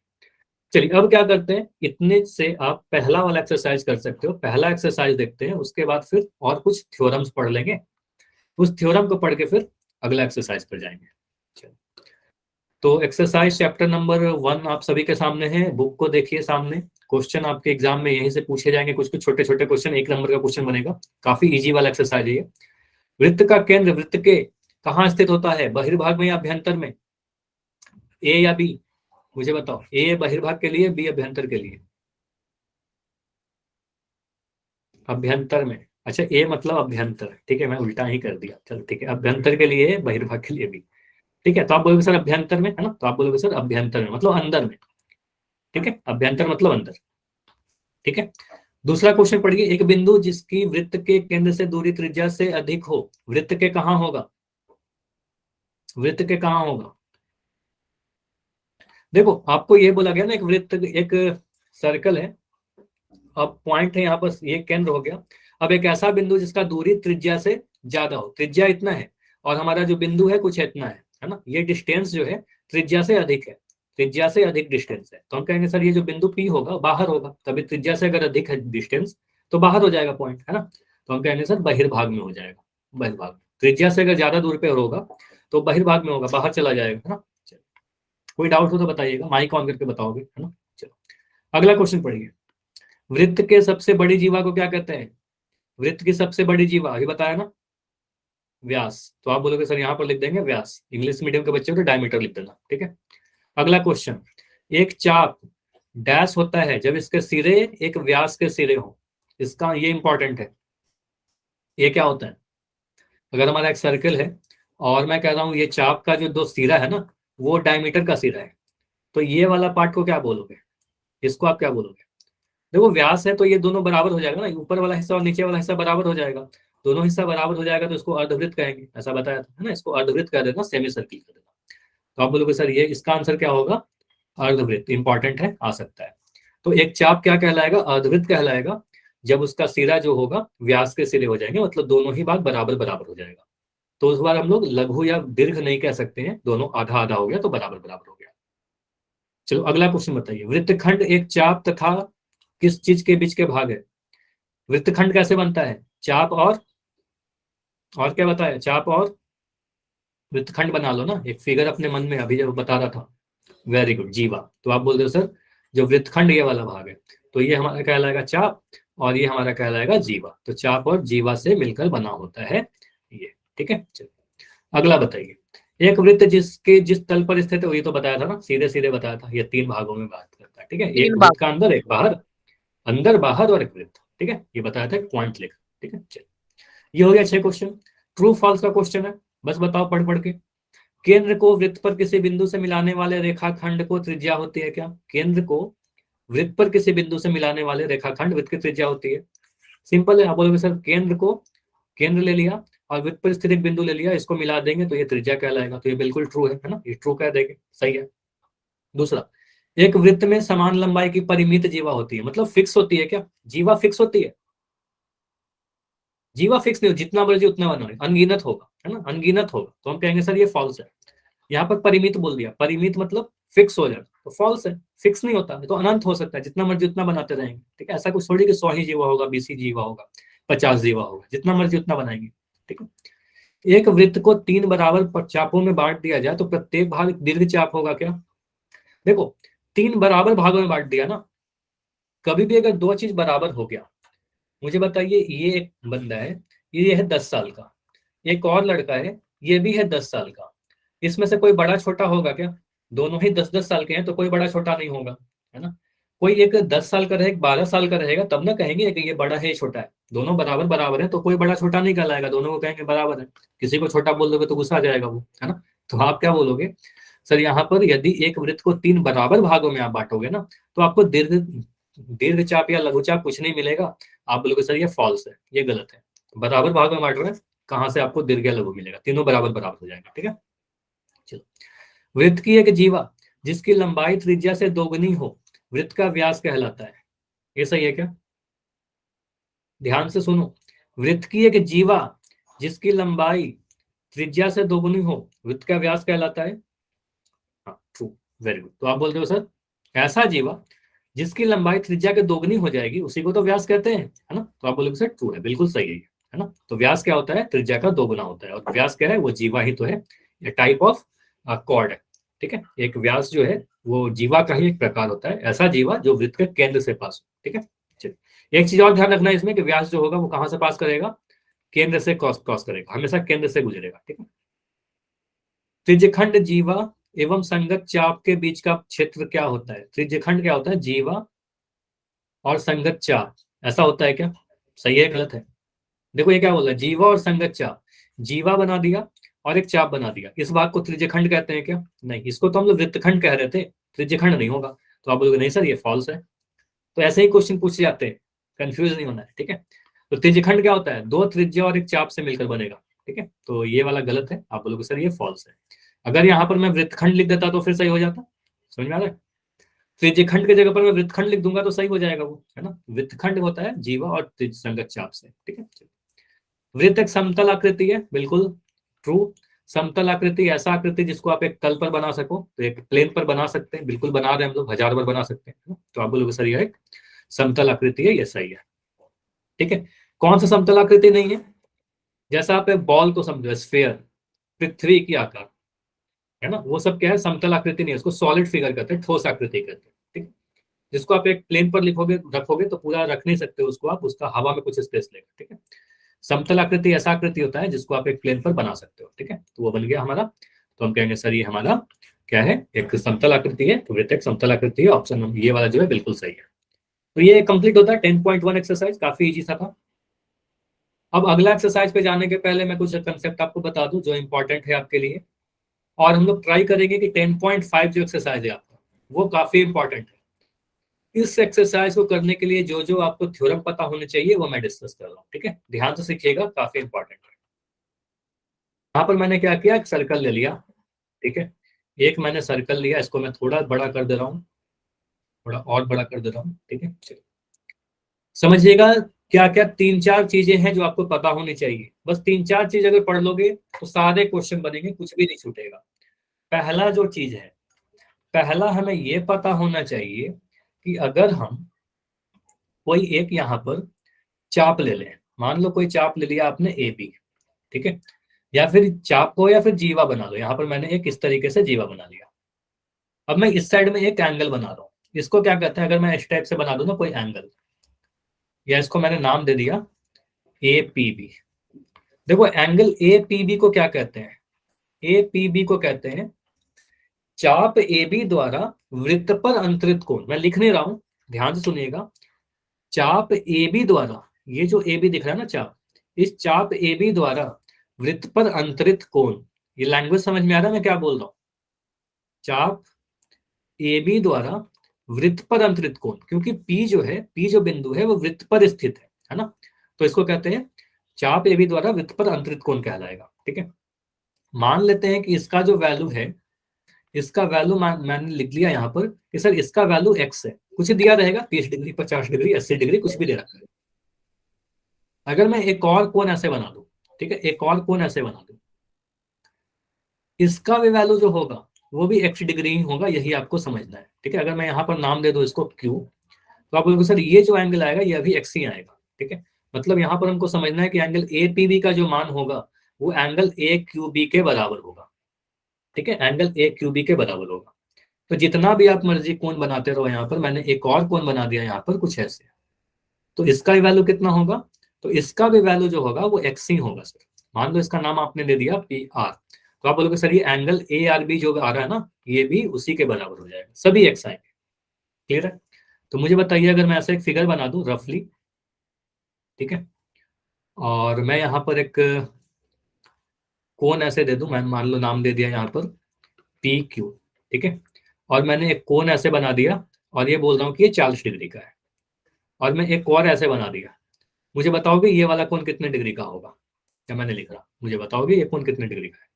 चलिए अब क्या करते हैं, इतने से आप पहला वाला एक्सरसाइज कर सकते हो। पहला एक्सरसाइज देखते हैं, उसके बाद फिर और कुछ थ्योरम्स पढ़ लेंगे। उस थ्योरम को पढ़ के फिर अगला एक्सरसाइज पर जाएंगे। चलो, तो एक्सरसाइज चैप्टर नंबर 1 आप सभी के सामने है, बुक को देखिए सामने। क्वेश्चन आपके एग्जाम में यहीं से पूछे जाएंगे, कुछ कुछ छोटे छोटे क्वेश्चन, 1 नंबर का क्वेश्चन बनेगा। काफी इजी वाला एक्सरसाइज है ये। वृत्त का केंद्र वृत्त के कहाँ स्थित होता है? बहिर्भाग में या अभ्यंतर में? ए या बी? मुझे बताओ, ए बहिर्भाग के लिए, बी अभ्यंतर के लिए? अभ्यंतर में। अच्छा, ए मतलब अभ्यंतर, ठीक है, मैं उल्टा ही कर दिया। चलो ठीक है, अभ्यंतर के लिए, बहिर्भाग के लिए बी। ठीक है, तो आप बोलोगे सर अभ्यंतर में, है ना, तो आप बोलोगे सर अभ्यंतर में मतलब अंदर में। ठीक है, अभ्यंतर मतलब अंदर। ठीक है, दूसरा क्वेश्चन पढ़िए। एक बिंदु जिसकी वृत्त के केंद्र से दूरी त्रिज्या से अधिक हो, वृत्त के कहाँ होगा? वृत्त के कहाँ होगा? देखो, आपको ये बोला गया ना, एक वृत्त, एक सर्कल है, अब पॉइंट है यहाँ पर, ये केंद्र हो गया। अब एक ऐसा बिंदु जिसका दूरी त्रिज्या से ज्यादा हो, त्रिज्या इतना है और हमारा जो बिंदु है कुछ इतना है ना, ये डिस्टेंस जो है त्रिज्या से अधिक है, त्रिज्या से अधिक डिस्टेंस है। तो हम कहेंगे सर ये जो बिंदु पी होगा बाहर होगा, तभी त्रिज्या से अगर अधिक है डिस्टेंस तो बाहर हो जाएगा पॉइंट, है ना। तो हम कहेंगे सर बहिर्भाग में हो जाएगा, बहिर्भाग। त्रिज्या से अगर ज्यादा दूर पे होगा तो बहिर्भाग में होगा, बाहर चला जाएगा, है ना। चलो, कोई डाउट हो तो बताइएगा, माइक ऑन करके बताओगे, है ना। चलो, अगला क्वेश्चन पढ़िए। वृत्त के सबसे बड़ी जीवा को क्या कहते हैं? वृत्त की सबसे बड़ी जीवा अभी बताया ना, व्यास। तो आप बोलोगे सर यहाँ पर लिख देंगे व्यास, इंग्लिश मीडियम के बच्चे हो तो डायमीटर लिख देना, ठीक है। अगला क्वेश्चन, एक चाप डैश होता है जब इसके सिरे एक व्यास के सिरे हो। इसका ये इंपॉर्टेंट है, ये क्या होता है? अगर हमारा एक सर्कल है और मैं कह रहा हूँ ये चाप का जो दो सिरा है ना, वो डायमीटर का सिरा है, तो ये वाला पार्ट को क्या बोलोगे? इसको आप क्या बोलोगे? देखो, व्यास है तो ये दोनों बराबर हो जाएगा ना, ऊपर वाला हिस्सा और नीचे वाला हिस्सा बराबर हो जाएगा। दोनों हिस्सा बराबर हो जाएगा तो इसको अर्धवृत्त कहेंगे, ऐसा बताया था, है ना। इसको अर्धवृत्त कह देना, सेमी सर्किल कर देना। तो आप बोलोगे सर ये इसका आंसर क्या होगा? अर्धवृत्त। इंपॉर्टेंट है, आ सकता है। तो एक चाप क्या कहलाएगा? अर्धवृत्त कहलाएगा जब उसका सिरा जो होगा व्यास के सिरे हो जाएंगे, मतलब दोनों ही भाग बराबर बराबर हो जाएगा। तो उस बार हम लोग लघु या दीर्घ नहीं कह सकते हैं, दोनों आधा आधा हो गया तो बराबर बराबर हो गया। चलो अगला क्वेश्चन बताइए। वृत्तखंड एक चाप तथा किस चीज के बीच के भाग है? वृत्तखंड कैसे बनता है? चाप और क्या बताया? चाप और वृत्तखंड बना लो ना, एक फिगर अपने मन में, अभी जब बता रहा था। वेरी गुड, जीवा। तो आप बोल रहे हो सर जो वृत्तखंड ये वाला भाग है, तो ये हमारा कहलाएगा चाप और ये हमारा कहलाएगा जीवा। तो चाप और जीवा से मिलकर बना होता है ये, ठीक है। चलो अगला बताइए। एक वृत्त जिसके जिस तल पर स्थित है, ये तो बताया था ना, सीधे सीधे बताया था, ये 3 भागों में बात करता है, ठीक है। एक तीन बार। वृत्त का अंदर, एक बाहर, अंदर बाहर और एक वृत्त, ठीक है, ये बताया था, पॉइंट लिख, ठीक है। चलो, ये हो गया 6 क्वेश्चन। ट्रू फॉल्स का क्वेश्चन है, बस बताओ पढ़ पढ़ के। केंद्र को वृत्त पर किसी बिंदु से मिलाने वाले रेखाखंड को त्रिज्या होती है क्या? केंद्र को वृत्त पर किसी बिंदु से मिलाने वाले रेखाखंड वृत्त की त्रिज्या होती है। सिंपल है, आप बोलोगे सर केंद्र को, केंद्र ले लिया और वृत्त पर स्थित एक बिंदु ले लिया, इसको मिला देंगे तो ये त्रिज्या कहलाएगा। तो ये बिल्कुल ट्रू है ना, ये ट्रू कह देंगे, सही है। दूसरा, एक वृत्त में समान लंबाई की परिमित जीवा होती है, मतलब फिक्स होती है क्या? जीवा फिक्स होती है? जीवा फिक्स नहीं हो, जितना मर्जी उतना बना, अनगिनत होगा, है ना, अनगिनत होगा। तो हम कहेंगे सर ये फॉल्स है। यहाँ पर परिमित बोल दिया, परिमित मतलब फिक्स हो जाए, तो फॉल्स है, फिक्स नहीं होता है, तो अनंत हो सकता है, जितना मर्जी उतना बनाते रहेंगे, ठीक है। ऐसा कुछ थोड़ी कि 100 ही जीवा होगा, 20 ही जीवा होगा, 50 जीवा होगा, जितना मर्जी उतना बनाएंगे, ठीक है। एक वृत्त को 3 बराबर चापों में बांट दिया जाए तो प्रत्येक भाग दीर्घ चाप होगा क्या? देखो, 3 बराबर भागों में बांट दिया ना, कभी भी अगर दो चीज बराबर हो गया, मुझे बताइए, ये एक बंदा है, ये है 10 साल का, एक और लड़का है, ये भी है 10 साल का, इसमें से कोई बड़ा छोटा होगा क्या? दोनों ही 10-10 साल के हैं तो कोई बड़ा छोटा नहीं होगा, है ना। कोई एक 10 साल का रहेगा, एक 12 साल का रहेगा, तब ना कहेंगे कि ये बड़ा है ये छोटा है। दोनों बराबर बराबर है तो कोई बड़ा छोटा नहीं कहलाएगा, दोनों को कहेंगे बराबर है। किसी को छोटा बोल दोगे तो गुस्सा आ जाएगा वो, है ना। तो आप क्या बोलोगे सर, यहाँ पर यदि एक वृत्त को 3 बराबर भागों में आप बांटोगे ना, तो आपको दीर्घ चाप या लघु चाप कुछ नहीं मिलेगा। आप बोलोगे सर ये फॉल्स है, ये गलत है। बराबर भागों में बांट रहे हैं, कहाँ से आपको दीर्घ या लघु मिलेगा? तीनों बराबर बराबर हो जाएगा, ठीक है। चलो, वृत्त की एक जीवा जिसकी लंबाई त्रिज्या से दोगुनी हो, वृत्त का व्यास कहलाता है। ये सही है क्या? ध्यान से सुनो, वृत्त की एक जीवा जिसकी लंबाई त्रिज्या से दोगुनी हो, वृत्त का व्यास कहलाता है। हाँ, ट्रू, वेरी गुड। तो आप बोलते हो सर, ऐसा जीवा जिसकी लंबाई त्रिज्या के दोगुनी हो जाएगी उसी को तो व्यास कहते हैं, है ना? तो आप बोलोगे सर ट्रू है, बिल्कुल सही है ना? तो व्यास क्या होता है? त्रिज्या का दोगुना होता है। और व्यास क्या है? वो जीवा ही तो है, ये टाइप ऑफ कॉर्ड है, ठीक है। एक व्यास जो है वो जीवा का ही एक प्रकार होता है, ऐसा जीवा जो वृत्त के केंद्र से पास हो, ठीक है। चलिए, एक चीज और ध्यान रखना है इसमें कि व्यास जो होगा वो कहाँ से पास करेगा? केंद्र से क्रॉस करेगा, हमेशा केंद्र से गुजरेगा, ठीक है। त्रिज्यखंड जीवा एवं संगत चाप के बीच का क्षेत्र क्या होता है? त्रिज्यखंड क्या होता है? जीवा और संगत चाप, ऐसा होता है क्या? सही है गलत है? देखो ये क्या बोल रहा है, जीवा और संगत चाप। जीवा बना दिया और एक चाप बना दिया, इस भाग को त्रिज्यखंड कहते हैं क्या? नहीं, इसको तो हम लोग वृत्तखंड कह रहे थे, त्रिज्यखंड नहीं होगा। तो आप बोलोगे नहीं सर ये फॉल्स है। तो ऐसे ही क्वेश्चन पूछे जाते हैं, कंफ्यूज नहीं होना है, ठीक है। तो त्रिज्यखंड क्या होता है? 2 त्रिज्या और एक चाप से मिलकर बनेगा, ठीक है। तो ये वाला गलत है, आप बोलोगे सर ये फॉल्स है। अगर यहाँ पर मैं वृत्तखंड लिख देता तो फिर सही हो जाता, समझ में आ रहा है? त्रिज्यखंड की जगह पर मैं वृत्तखंड लिख दूंगा तो सही हो जाएगा वो, है ना। वृत्तखंड होता है जीवा और संगत चाप से, ठीक है। वृत्त एक समतल आकृति है, बिल्कुल ट्रू। समतल आकृति ऐसा आकृति जिसको आप एक तल पर बना सको, तो एक प्लेन पर बना सकते हैं, बिल्कुल बना रहे हैं हम लोग, 1000 बार बना सकते हैं। तो आप बोलोगे सर ये एक समतल आकृति है, ये सही है, ठीक है। कौन सा समतल आकृति नहीं है? जैसा आप बॉल को समझो, स्फीयर, पृथ्वी की आकार, है ना, वो सब क्या है? समतल आकृति नहीं है, उसको सॉलिड फिगर कहते हैं, ठोस आकृति कहते हैं, ठीक। जिसको आप एक प्लेन पर लिखोगे रखोगे तो पूरा रख नहीं सकते उसको आप, उसका हवा में कुछ स्पेस लेगा, ठीक है। समतल आकृति ऐसा आकृति होता है जिसको आप एक प्लेन पर बना सकते हो, ठीक है। तो वो बन गया हमारा। तो हम कहेंगे सर ये हमारा क्या है? एक समतल आकृति है, तो वृत्त एक समतल आकृति है, ऑप्शन ये वाला जो है बिल्कुल सही है। तो ये कंप्लीट होता है 10.1 एक्सरसाइज, काफी इजी था। अब अगला एक्सरसाइज पे जाने के पहले मैं कुछ कंसेप्ट आपको बता दूं जो इंपॉर्टेंट है आपके लिए। और हम लोग ट्राई करेंगे कि 10.5 जो एक्सरसाइज है आपका, वो काफी इंपॉर्टेंट है। इस एक्सरसाइज को करने के लिए जो जो आपको थ्योरम पता होने चाहिए वो मैं डिस्कस कर रहा हूँ, ठीक है। ध्यान से सीखिएगा, काफी इंपॉर्टेंट है। यहाँ पर मैंने क्या किया, एक सर्कल ले लिया, ठीक है। एक मैंने सर्कल लिया, इसको मैं थोड़ा बड़ा कर दे रहा हूँ, थोड़ा और बड़ा कर दे रहा हूँ, ठीक है। चलिए, समझिएगा क्या क्या 3-4 चीजें हैं जो आपको पता होनी चाहिए। बस 3-4 चीज अगर पढ़ लोगे तो सारे क्वेश्चन बनेंगे, कुछ भी नहीं छूटेगा। पहला जो चीज है, पहला हमें ये पता होना चाहिए कि अगर हम कोई एक यहाँ पर चाप ले लें, मान लो कोई चाप ले लिया आपने ए बी, ठीक है। या फिर चाप को या फिर जीवा बना लो, यहाँ पर मैंने एक इस तरीके से जीवा बना लिया। अब मैं इस साइड में एक एंगल बना रहा हूँ, इसको क्या कहते हैं? अगर मैं इस टाइप से बना दूं ना कोई एंगल, या इसको मैंने नाम दे दिया ए पी बी। देखो एंगल ए पी बी को क्या कहते हैं? ए पी बी को कहते हैं चाप ए बी द्वारा वृत्त पर अंतरित कोण। मैं लिख नहीं रहा हूं, ध्यान से सुनिएगा। चाप ए बी द्वारा, ये जो ए बी दिख रहा है ना चाप, इस चाप ए बी द्वारा वृत्त पर अंतरित कोण, ये लैंग्वेज समझ में आ रहा है मैं क्या बोल रहा हूं? चाप ए बी द्वारा वृत्त पर अंतरित कोण, क्योंकि पी जो है, पी जो बिंदु है वो वृत्त पर स्थित है ना। तो इसको कहते हैं चाप ए बी द्वारा वृत्त पर अंतरित कोण कहलाएगा, ठीक है। मान लेते हैं कि इसका जो वैल्यू है, इसका वैल्यू मैंने लिख लिया यहाँ पर कि सर इसका वैल्यू एक्स है, कुछ दिया रहेगा 30 डिग्री, 50 डिग्री, 80 डिग्री, कुछ भी दे रखा है। अगर मैं एक और कोण ऐसे बना दूं, ठीक है, एक और कोण ऐसे बना दूं, इसका भी वैल्यू जो होगा वो भी एक्स डिग्री ही होगा, यही आपको समझना है, ठीक है। अगर मैं यहाँ पर नाम दे दूं इसको क्यू, तो आप बोलोगे सर ये जो एंगल आएगा ये भी एक्स ही आएगा, ठीक है। मतलब यहाँ पर हमको समझना है कि एंगल ए पी बी का जो मान होगा वो एंगल ए क्यू बी के बराबर होगा, ठीक है। एंगल ए क्यू बी के बराबर होगा। तो जितना भी आप मर्जी कोण बनाते रहो, यहाँ पर मैंने एक और कोण बना दिया यहाँ पर कुछ ऐसे, तो इसका भी वैल्यू कितना होगा? तो इसका भी वैल्यू जो होगा वो एक्स ही होगा सर। मान लो इसका नाम आपने दे दिया पी आर, तो आप बोलोगे सर ये एंगल ए आर बी जो आ रहा है ना, ये भी उसी के बराबर हो जाएगा, सभी एक्स आएंगे। क्लियर है? तो मुझे बताइए अगर मैं ऐसा एक फिगर बना दूं रफली, ठीक है, और मैं यहाँ पर एक कोण ऐसे दे दूं, मैं मान लो नाम दे दिया यहाँ पर पी क्यू, ठीक है, और मैंने एक कोण ऐसे बना दिया और ये बोल रहा हूँ कि ये 40 डिग्री का है, और मैं एक और ऐसे बना दिया, मुझे बताओगे ये वाला कोण कितने डिग्री का होगा? क्या मैंने लिख रहा, मुझे बताओगे ये कोण कितने डिग्री का है?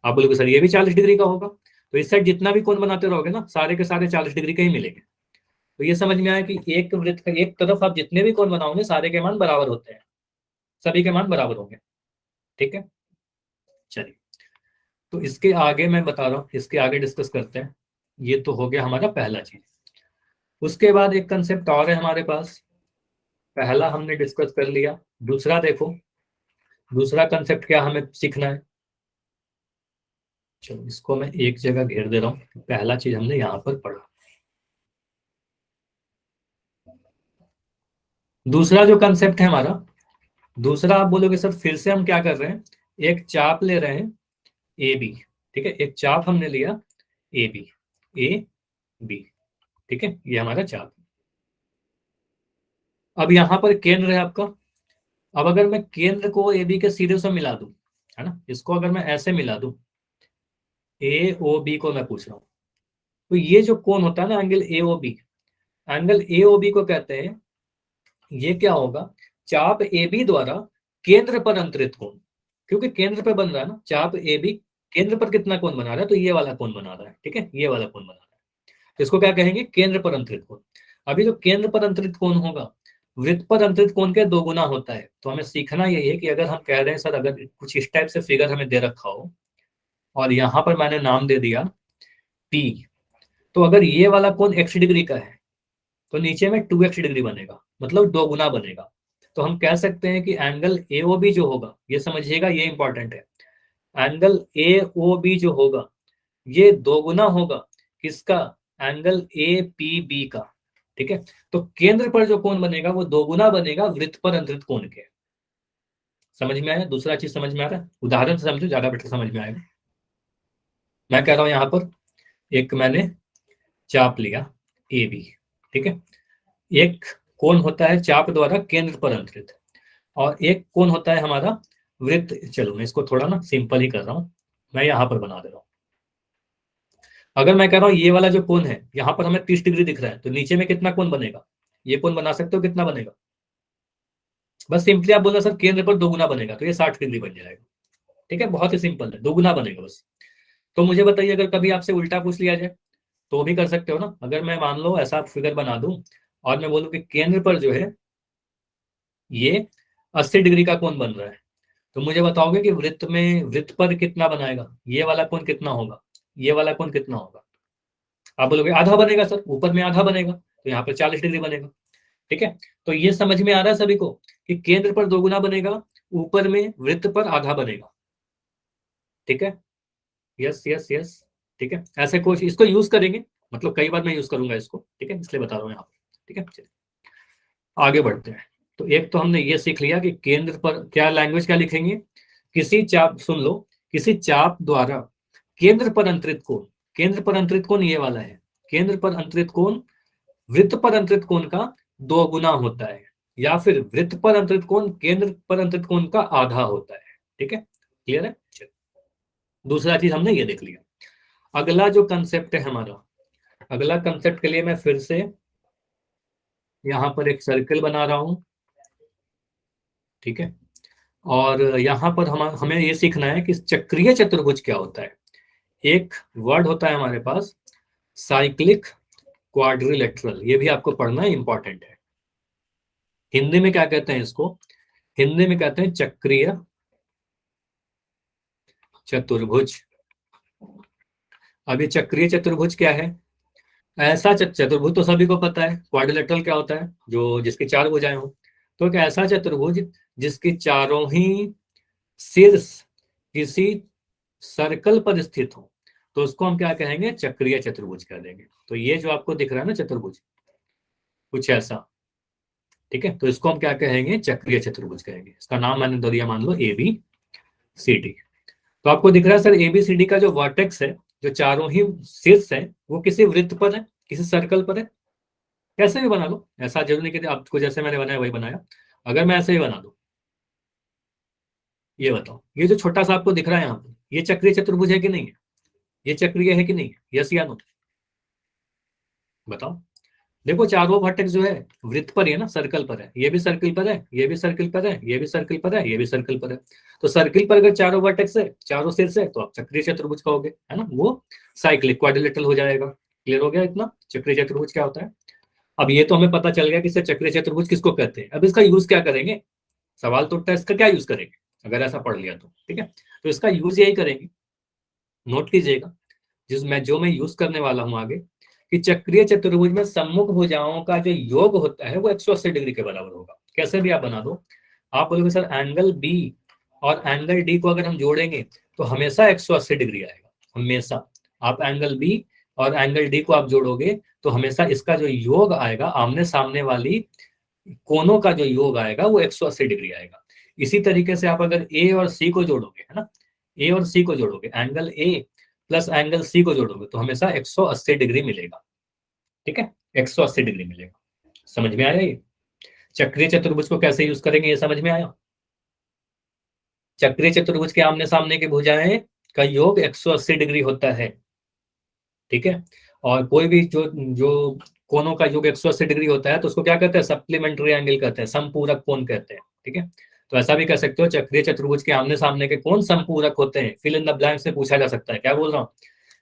आप बोलोगे सर ये भी 40 डिग्री का होगा। तो इस साइड जितना भी कोण बनाते रहोगे ना, सारे के सारे 40 डिग्री का ही मिलेंगे। तो ये समझ में आया कि एक वृत्त का एक तरफ आप जितने भी कोण बनाओगे सारे के मान बराबर होते हैं, सभी के मान बराबर होंगे, ठीक है। चलिए, तो इसके आगे मैं बता रहा हूँ, इसके आगे डिस्कस करते हैं। ये तो हो गया हमारा पहला चीज। उसके बाद एक कंसेप्ट और है हमारे पास, पहला हमने डिस्कस कर लिया, दूसरा देखो, दूसरा कंसेप्ट क्या हमें सीखना है। चलो इसको मैं एक जगह घेर दे रहा हूँ, पहला चीज हमने यहाँ पर पढ़ा। दूसरा जो कंसेप्ट है हमारा, दूसरा आप बोलोगे सर फिर से हम क्या कर रहे हैं, एक चाप ले रहे हैं ए बी, ठीक है, एक चाप हमने लिया ए बी, ए बी, ठीक है, ये हमारा चाप। अब यहाँ पर केंद्र है आपका। अब अगर मैं केंद्र को ए बी के सीधे से मिला दूं, है ना, इसको अगर मैं ऐसे मिला दूं, ए ओ बी को मैं पूछ रहा हूँ, तो ये जो कोण होता है ना angle A O B, angle A O B को कहते हैं, ये क्या होगा, चाप ए बी द्वारा केंद्र पर अंतरित कोण, क्योंकि केंद्र पर बन रहा है ना चाप ए बी, केंद्र पर कितना कोण बना रहा है, तो ये वाला कोण बना रहा है, ठीक है, ये वाला कोण बना रहा है, तो इसको क्या कहेंगे, केंद्र पर अंतरित कोण। अभी जो केंद्र पर अंतरित कोण होगा, वृत्त पर अंतरित कोण के 2 गुना होता है। तो हमें सीखना यही है कि अगर हम कह रहे हैं सर अगर कुछ इस टाइप से फिगर हमें दे रखा हो और यहाँ पर मैंने नाम दे दिया पी, तो अगर ये वाला कोण x डिग्री का है तो नीचे में 2x डिग्री बनेगा, मतलब 2 गुना बनेगा। तो हम कह सकते हैं कि एंगल ए ओ बी जो होगा, ये समझिएगा ये इंपॉर्टेंट है, एंगल ए ओ बी जो होगा ये 2 गुना होगा किसका, एंगल ए पी बी का, ठीक है। तो केंद्र पर जो कोण बनेगा वो 2 गुना बनेगा वृत्त पर अंतरित कोण के। समझ में आया? दूसरा चीज समझ में आ रहा है? उदाहरण से समझो, ज्यादा बेटर समझ में आएगा। मैं कह रहा हूं यहां पर एक मैंने चाप लिया ए बी, ठीक है, एक कोण होता है चाप द्वारा केंद्र पर अंतरित, और एक कोण होता है हमारा वृत्त। चलो मैं इसको थोड़ा ना सिंपल ही कर रहा हूं, मैं यहां पर बना दे रहा हूं। अगर मैं कह रहा हूं ये वाला जो कोण है यहां पर हमें 30 डिग्री दिख रहा है, तो नीचे में कितना कोण बनेगा, ये कोण बना सकते हो, कितना बनेगा, बस सिंपली आप बोलना सर केंद्र पर 2 गुना बनेगा, तो ये 60 डिग्री बन जाएगा, ठीक है, बहुत ही सिंपल है, 2 गुना बनेगा बस। तो मुझे बताइए अगर कभी आपसे उल्टा पूछ लिया जाए तो भी कर सकते हो ना। अगर मैं मान लो ऐसा फिगर बना दूं और मैं बोलूं कि केंद्र पर जो है ये 80 डिग्री का कोण बन रहा है, तो मुझे बताओगे कि वृत्त में वृत्त पर कितना बनाएगा, ये वाला कोण कितना होगा, ये वाला कोण कितना होगा? आप बोलोगे आधा बनेगा सर, ऊपर में आधा बनेगा, तो यहाँ पर 40 डिग्री बनेगा, ठीक है। तो ये समझ में आ रहा है सभी को कि केंद्र पर 2 गुना बनेगा, ऊपर में वृत्त पर आधा बनेगा, ठीक है, यस यस यस, ठीक है। ऐसे कुछ इसको यूज करेंगे, मतलब कई बार मैं यूज करूंगा इसको, ठीक है, इसलिए बता रहा हूँ यहाँ पर, ठीक है। चलिए आगे बढ़ते हैं। तो एक तो हमने ये सीख लिया कि केंद्र पर क्या लैंग्वेज क्या लिखेंगे, किसी चाप, सुन लो, किसी चाप द्वारा केंद्र पर अंतरित कोण, केंद्र पर अंतरित कोण ये वाला है, केंद्र पर अंतरित कोण वृत्त पर अंतरित कोण का 2 गुना होता है, या फिर वृत्त पर अंतरित कोण केंद्र पर अंतरित कोण का आधा होता है, ठीक है, क्लियर है। चलिए दूसरा चीज हमने ये देख लिया। अगला जो कंसेप्ट है हमारा, अगला कंसेप्ट के लिए मैं फिर से यहाँ पर एक सर्कल बना रहा हूं, ठीक है, और यहाँ पर हमें ये सीखना है कि चक्रीय चतुर्भुज क्या होता है। एक वर्ड होता है हमारे पास साइक्लिक क्वाड्रिलेटरल, ये भी आपको पढ़ना इंपॉर्टेंट है। हिंदी में क्या कहते हैं इसको, हिंदी में कहते हैं चक्रीय चतुर्भुज। अब ये चक्रीय चतुर्भुज क्या है, ऐसा चतुर्भुज तो सभी को पता है, क्वाड्रिलेटरल क्या होता है, जो जिसकी 4 भुजाएं हो। तो एक ऐसा चतुर्भुज जिसकी चारों ही शीर्ष किसी सर्कल पर स्थित हो, तो उसको हम क्या कहेंगे, चक्रीय चतुर्भुज कह देंगे। तो ये जो आपको दिख रहा है ना चतुर्भुज, कुछ ऐसा, ठीक है, तो इसको हम क्या कहेंगे, चक्रीय चतुर्भुज कहेंगे। इसका नाम मैंने दे दिया मान लो ए बी सी डी। तो आपको दिख रहा है sir A B C D का जो वर्टेक्स है, जो चारों ही शीर्ष है, वो किसी वृत्त पर है, किसी सर्कल पर है। कैसे भी बना लो, ऐसा जरूरी नहीं कि आपको जैसे मैंने बनाया वही बनाया। अगर मैं ऐसे ही बना दूं, ये बताओ, ये जो छोटा सा आपको दिख रहा है यहाँ पे, ये चक्रीय चतुर्भुज है कि नहीं है? ये चक्रीय है कि नहीं है? यस या नो? बताओ। देखो चारों वर्टेक्स जो है वृत्त पर ही है ना, सर्कल पर है, ये भी सर्कल पर है, ये भी सर्कल पर है, ये भी सर्कल पर है, ये भी सर्कल पर है। तो सर्कल पर अगर चारों वर्टेक्स है, चारों शीर्ष है, तो आप चक्रीय चतुर्भुज कहोगे, है ना, वो साइक्लिक क्वाड्रिलेटरल हो जाएगा। क्लियर हो गया इतना, चक्रीय चतुर्भुज क्या होता है? अब ये तो हमें पता चल गया कि इससे चक्रीय चतुर्भुज किसको कहते हैं। अब इसका यूज क्या करेंगे? सवाल तो उठता है, इसका क्या यूज करेंगे अगर ऐसा पढ़ लिया तो? ठीक है, तो इसका यूज यही करेंगे, नोट कीजिएगा, जो मैं यूज करने वाला हूं आगे, कि चक्रीय चतुर्भुज में सम्मुख भुजाओं का जो योग होता है वो 180 डिग्री के बराबर होगा। कैसे भी आप बना दो, आप बोलोगे सर एंगल बी और एंगल डी को अगर हम जोड़ेंगे तो हमेशा 180 डिग्री आएगा, हमेशा। आप एंगल बी और एंगल डी को आप जोड़ोगे तो हमेशा इसका जो योग आएगा, आमने सामने वाली कोनों का जो योग आएगा वो 180 डिग्री आएगा। इसी तरीके से आप अगर ए और सी को जोड़ोगे, है ना, ए और सी को जोड़ोगे, angle A plus angle C को जोड़ोगे तो हमेशा 180 डिग्री मिलेगा। ठीक है, 180 डिग्री मिलेगा। समझ में आया ये? चक्रीय चतुर्भुज को कैसे यूज करेंगे ये समझ में आया? चक्रीय चतुर्भुज के आमने सामने की भुजाएं का योग 180 डिग्री होता है। ठीक है, और कोई भी जो जो कोनों का योग 180 डिग्री होता है तो उसको क्या कहते हैं? सप्लीमेंट्री एंगल कहते हैं, समपूरक कोण कहते हैं। ठीक है, तो ऐसा भी कह सकते हो चक्रीय चतुर्भुज के आमने सामने के कोण समपूरक होते हैं। फिल इन द ब्लैंक्स में पूछा जा सकता है, क्या बोल रहा हूँ,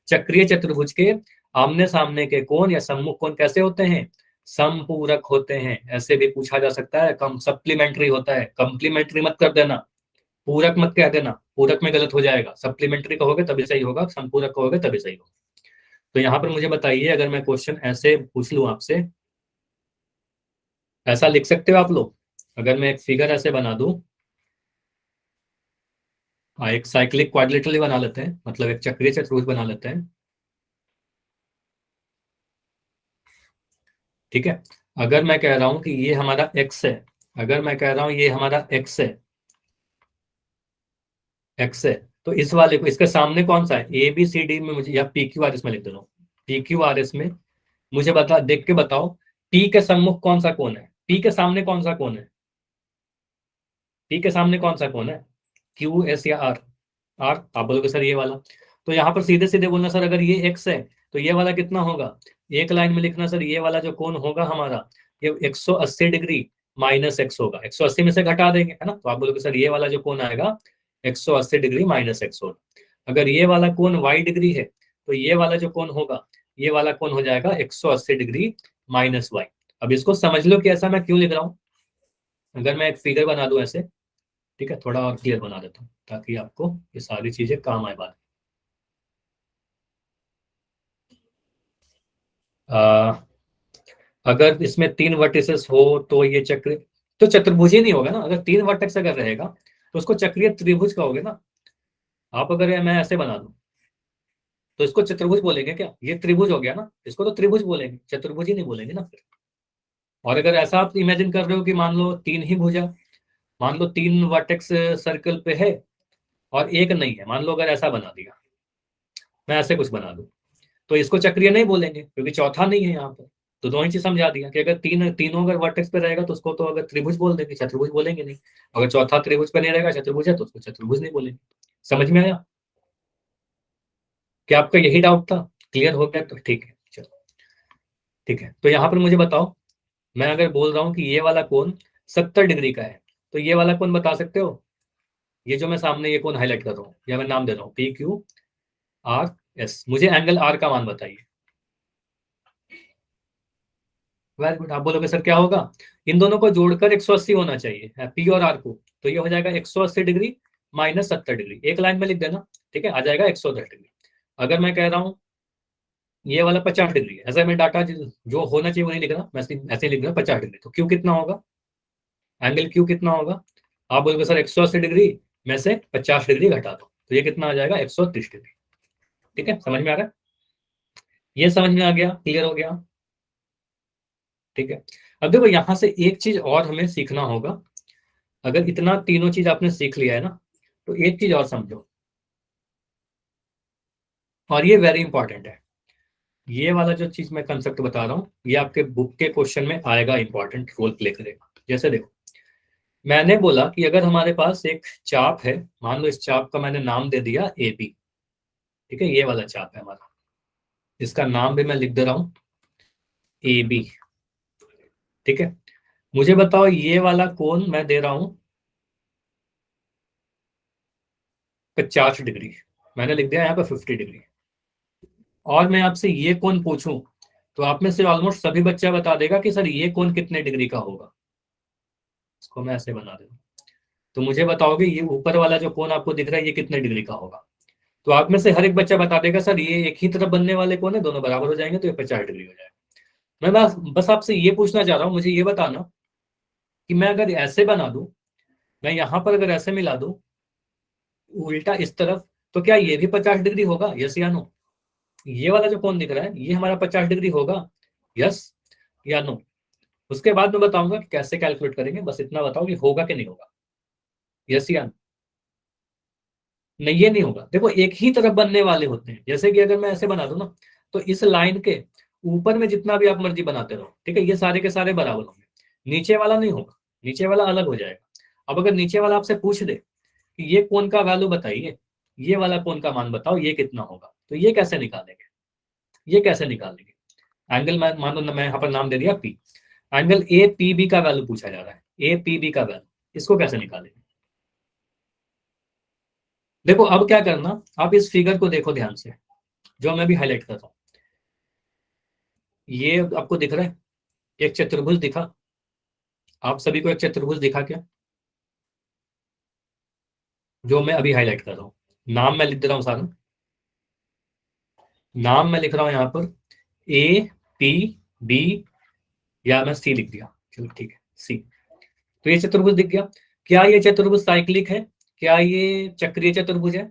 चक्रीय चतुर्भुज के आमने सामने के कोण या सम्मुख कोण कैसे होते हैं? समपूरक होते हैं। ऐसे भी पूछा जा सकता है, कम सप्लीमेंट्री होता है, कंप्लीमेंट्री मत कर देना, पूरक मत कह देना, पूरक में गलत हो जाएगा। सप्लीमेंट्री कहोगे तभी सही होगा, संपूरक कहोगे तभी सही होगा। तो यहाँ पर मुझे बताइए, अगर मैं क्वेश्चन ऐसे पूछ लूं आपसे, ऐसा लिख सकते हो आप लोग? अगर मैं एक फिगर ऐसे बना दूं, एक साइक्लिक क्वाड्रिलेटरल बना लेते हैं, मतलब एक चक्रीय चतुर्भुज बना लेते हैं। ठीक है, अगर मैं कह रहा हूं कि ये हमारा एक्स है, अगर मैं कह रहा हूं ये हमारा एक्स है, एक्स है, तो इस वाले को, इसके सामने कौन सा है? ए बी सी डी में मुझे, या पी क्यू आर एस में लिख दे रहा हूं, पी क्यू आर एस में मुझे बता, देख के बताओ, पी के सम्मुख कौन सा कोण है? पी के सामने कौन सा कोण है? पी के सामने कौन सा कोण है? क्यू एस या आर? आर। आप बोलोगे सर ये वाला। तो यहाँ पर सीधे सीधे बोलना सर, अगर ये एक्स है तो ये वाला कितना होगा? एक लाइन में लिखना सर, ये वाला जो कोण होगा हमारा, ये 180 डिग्री माइनस एक्स होगा। 180 में से घटा देंगे, है ना, तो आप बोलोगे सर ये वाला जो कोण आएगा 180 डिग्री माइनस एक्स होगा। अगर ये वाला कोण वाई डिग्री है तो ये वाला जो कोण होगा, ये वाला कोण हो जाएगा 180 डिग्री माइनस वाई। अब इसको समझ लो कि ऐसा मैं क्यों लिख रहा हूँ। अगर मैं एक फिगर बना दूं ऐसे, ठीक है, थोड़ा और क्लियर बना देता हूँ ताकि आपको ये सारी चीजें काम आए बाद में। अगर इसमें 3 वर्टिसेस हो तो ये चक्र तो चतुर्भुज ही नहीं होगा ना। अगर 3 वर्टेक्स अगर रहेगा तो उसको चक्रीय त्रिभुज कहोगे ना। आप अगर मैं ऐसे बना दूं तो इसको चतुर्भुज बोलेंगे क्या? ये त्रिभुज हो गया ना, इसको तो त्रिभुज बोलेंगे, चतुर्भुज ही नहीं बोलेंगे ना फिर। और अगर ऐसा आप इमेजिन कर रहे हो कि मान लो 3 ही भुजा, मान लो 3 वर्टेक्स सर्कल पे है और एक नहीं है, मान लो अगर ऐसा बना दिया, मैं ऐसे कुछ बना दूं, तो इसको चक्रीय नहीं बोलेंगे क्योंकि चौथा नहीं है यहाँ पर। तो दो ही चीज समझा दिया कि अगर तीनों अगर वर्टेक्स पे रहेगा तो उसको तो अगर त्रिभुज बोल देंगे, चतुर्भुज बोलेंगे नहीं। अगर चौथा त्रिभुज पे नहीं रहेगा, चतुर्भुज है, तो उसको चतुर्भुज नहीं बोलेंगे। समझ में आया? क्या आपका यही डाउट था? क्लियर हो गया तो ठीक है, चलो ठीक है। तो यहाँ पर मुझे बताओ, मैं अगर बोल रहा हूँ कि ये वाला कोण 70 डिग्री का है, तो ये वाला कोण बता सकते हो? ये जो मैं सामने ये कोण हाईलाइट कर रहा हूँ, या मैं नाम दे रहा हूँ पी क्यू आर एस, मुझे एंगल आर का मान बताइए। Very good. आप बोलोगे सर क्या होगा? इन दोनों को जोड़कर 180 होना चाहिए, पी और आर को, तो ये हो जाएगा 180 डिग्री माइनस 70 डिग्री। एक लाइन में लिख देना, ठीक है, आ जाएगा 110 डिग्री। अगर मैं कह रहा हूँ ये वाला 50 डिग्री है, ऐसा मैं डाटा जो होना चाहिए वो नहीं लिख रहा, मैं ऐसे लिख रहा 50 डिग्री, तो क्यू कितना होगा? एंगल क्यू कितना होगा? आप बोलोगे सर 180 डिग्री में से 50 डिग्री घटा दो, तो ये कितना आ जाएगा? 130 डिग्री। ठीक है, समझ में आ रहा है? ये समझ में आ गया? क्लियर हो गया? ठीक है। अब देखो यहां से एक चीज और हमें सीखना होगा। अगर इतना तीनों चीज आपने सीख लिया है ना, तो एक चीज और समझो, और ये वेरी इंपॉर्टेंट है। ये वाला जो चीज मैं कंसेप्ट बता रहा हूँ, ये आपके बुक के क्वेश्चन में आएगा, इंपॉर्टेंट रोल प्ले करेगा। जैसे देखो, मैंने बोला कि अगर हमारे पास एक चाप है, मान लो इस चाप का मैंने नाम दे दिया ए बी, ठीक है, ये वाला चाप है हमारा, इसका नाम भी मैं लिख दे रहा हूं ए बी, ठीक है। मुझे बताओ ये वाला कोण मैं दे रहा हूं 50 डिग्री, मैंने लिख दिया यहाँ पे 50 डिग्री, और मैं आपसे ये कोण पूछूं तो आप में से ऑलमोस्ट सभी बच्चा बता देगा कि सर ये कोण कितने डिग्री का होगा। इसको मैं ऐसे बना दूं तो मुझे बताओगे ये ऊपर वाला जो कोण आपको दिख रहा है ये कितने डिग्री का होगा। तो आप में से हर एक बच्चा बता देगा सर ये एक ही तरफ बनने वाले कोण है, दोनों बराबर हो जाएंगे तो ये 50 डिग्री हो जाएगा। मैं बस आपसे ये पूछना चाह रहा हूँ, मुझे ये बताना कि मैं अगर ऐसे बना दूं, मैं यहां पर अगर ऐसे मिला दूं उल्टा इस तरफ, तो क्या ये भी 50 डिग्री होगा, यस या नो। ये वाला जो कोण दिख रहा है ये हमारा 50 डिग्री होगा, यस या नो। उसके बाद मैं बताऊंगा कि कैसे कैलकुलेट करेंगे, बस इतना बताओ कि होगा कि नहीं होगा, यस या नो। नहीं ये नहीं होगा, देखो एक ही तरफ बनने वाले होते हैं, जैसे कि अगर मैं ऐसे बना दूं ना तो इस लाइन के ऊपर में जितना भी आप मर्जी बनाते रहो, ठीक है, ये सारे के सारे बराबर होंगे, नीचे वाला नहीं होगा, नीचे वाला अलग हो जाएगा। अब अगर नीचे वाला आपसे पूछ दे कि ये कोण का वैल्यू बताइए, ये वाला कोण का मान बताओ ये कितना होगा, तो ये कैसे निकालेंगे, ये कैसे निकालेंगे। एंगल मान लो मैं यहाँ पर नाम दे दिया P, angle A P B का वैल्यू पूछा जा रहा है, ए पी बी का वैल्यू, इसको कैसे निकालेंगे। देखो अब क्या करना, आप इस फिगर को देखो ध्यान से, जो मैं भी हाईलाइट कर रहा हूँ, ये आपको दिख रहा है एक चतुर्भुज दिखा, आप सभी को एक चतुर्भुज दिखा क्या, जो मैं अभी हाईलाइट कर रहा हूँ। नाम मैं लिख दे रहा हूँ सारा, नाम मैं लिख रहा हूँ यहाँ पर ए पी बी, या मैं सी लिख दिया, चलो ठीक है सी। तो ये चतुर्भुज दिख गया। क्या ये चतुर्भुज साइक्लिक है, क्या ये चक्रीय चतुर्भुज है।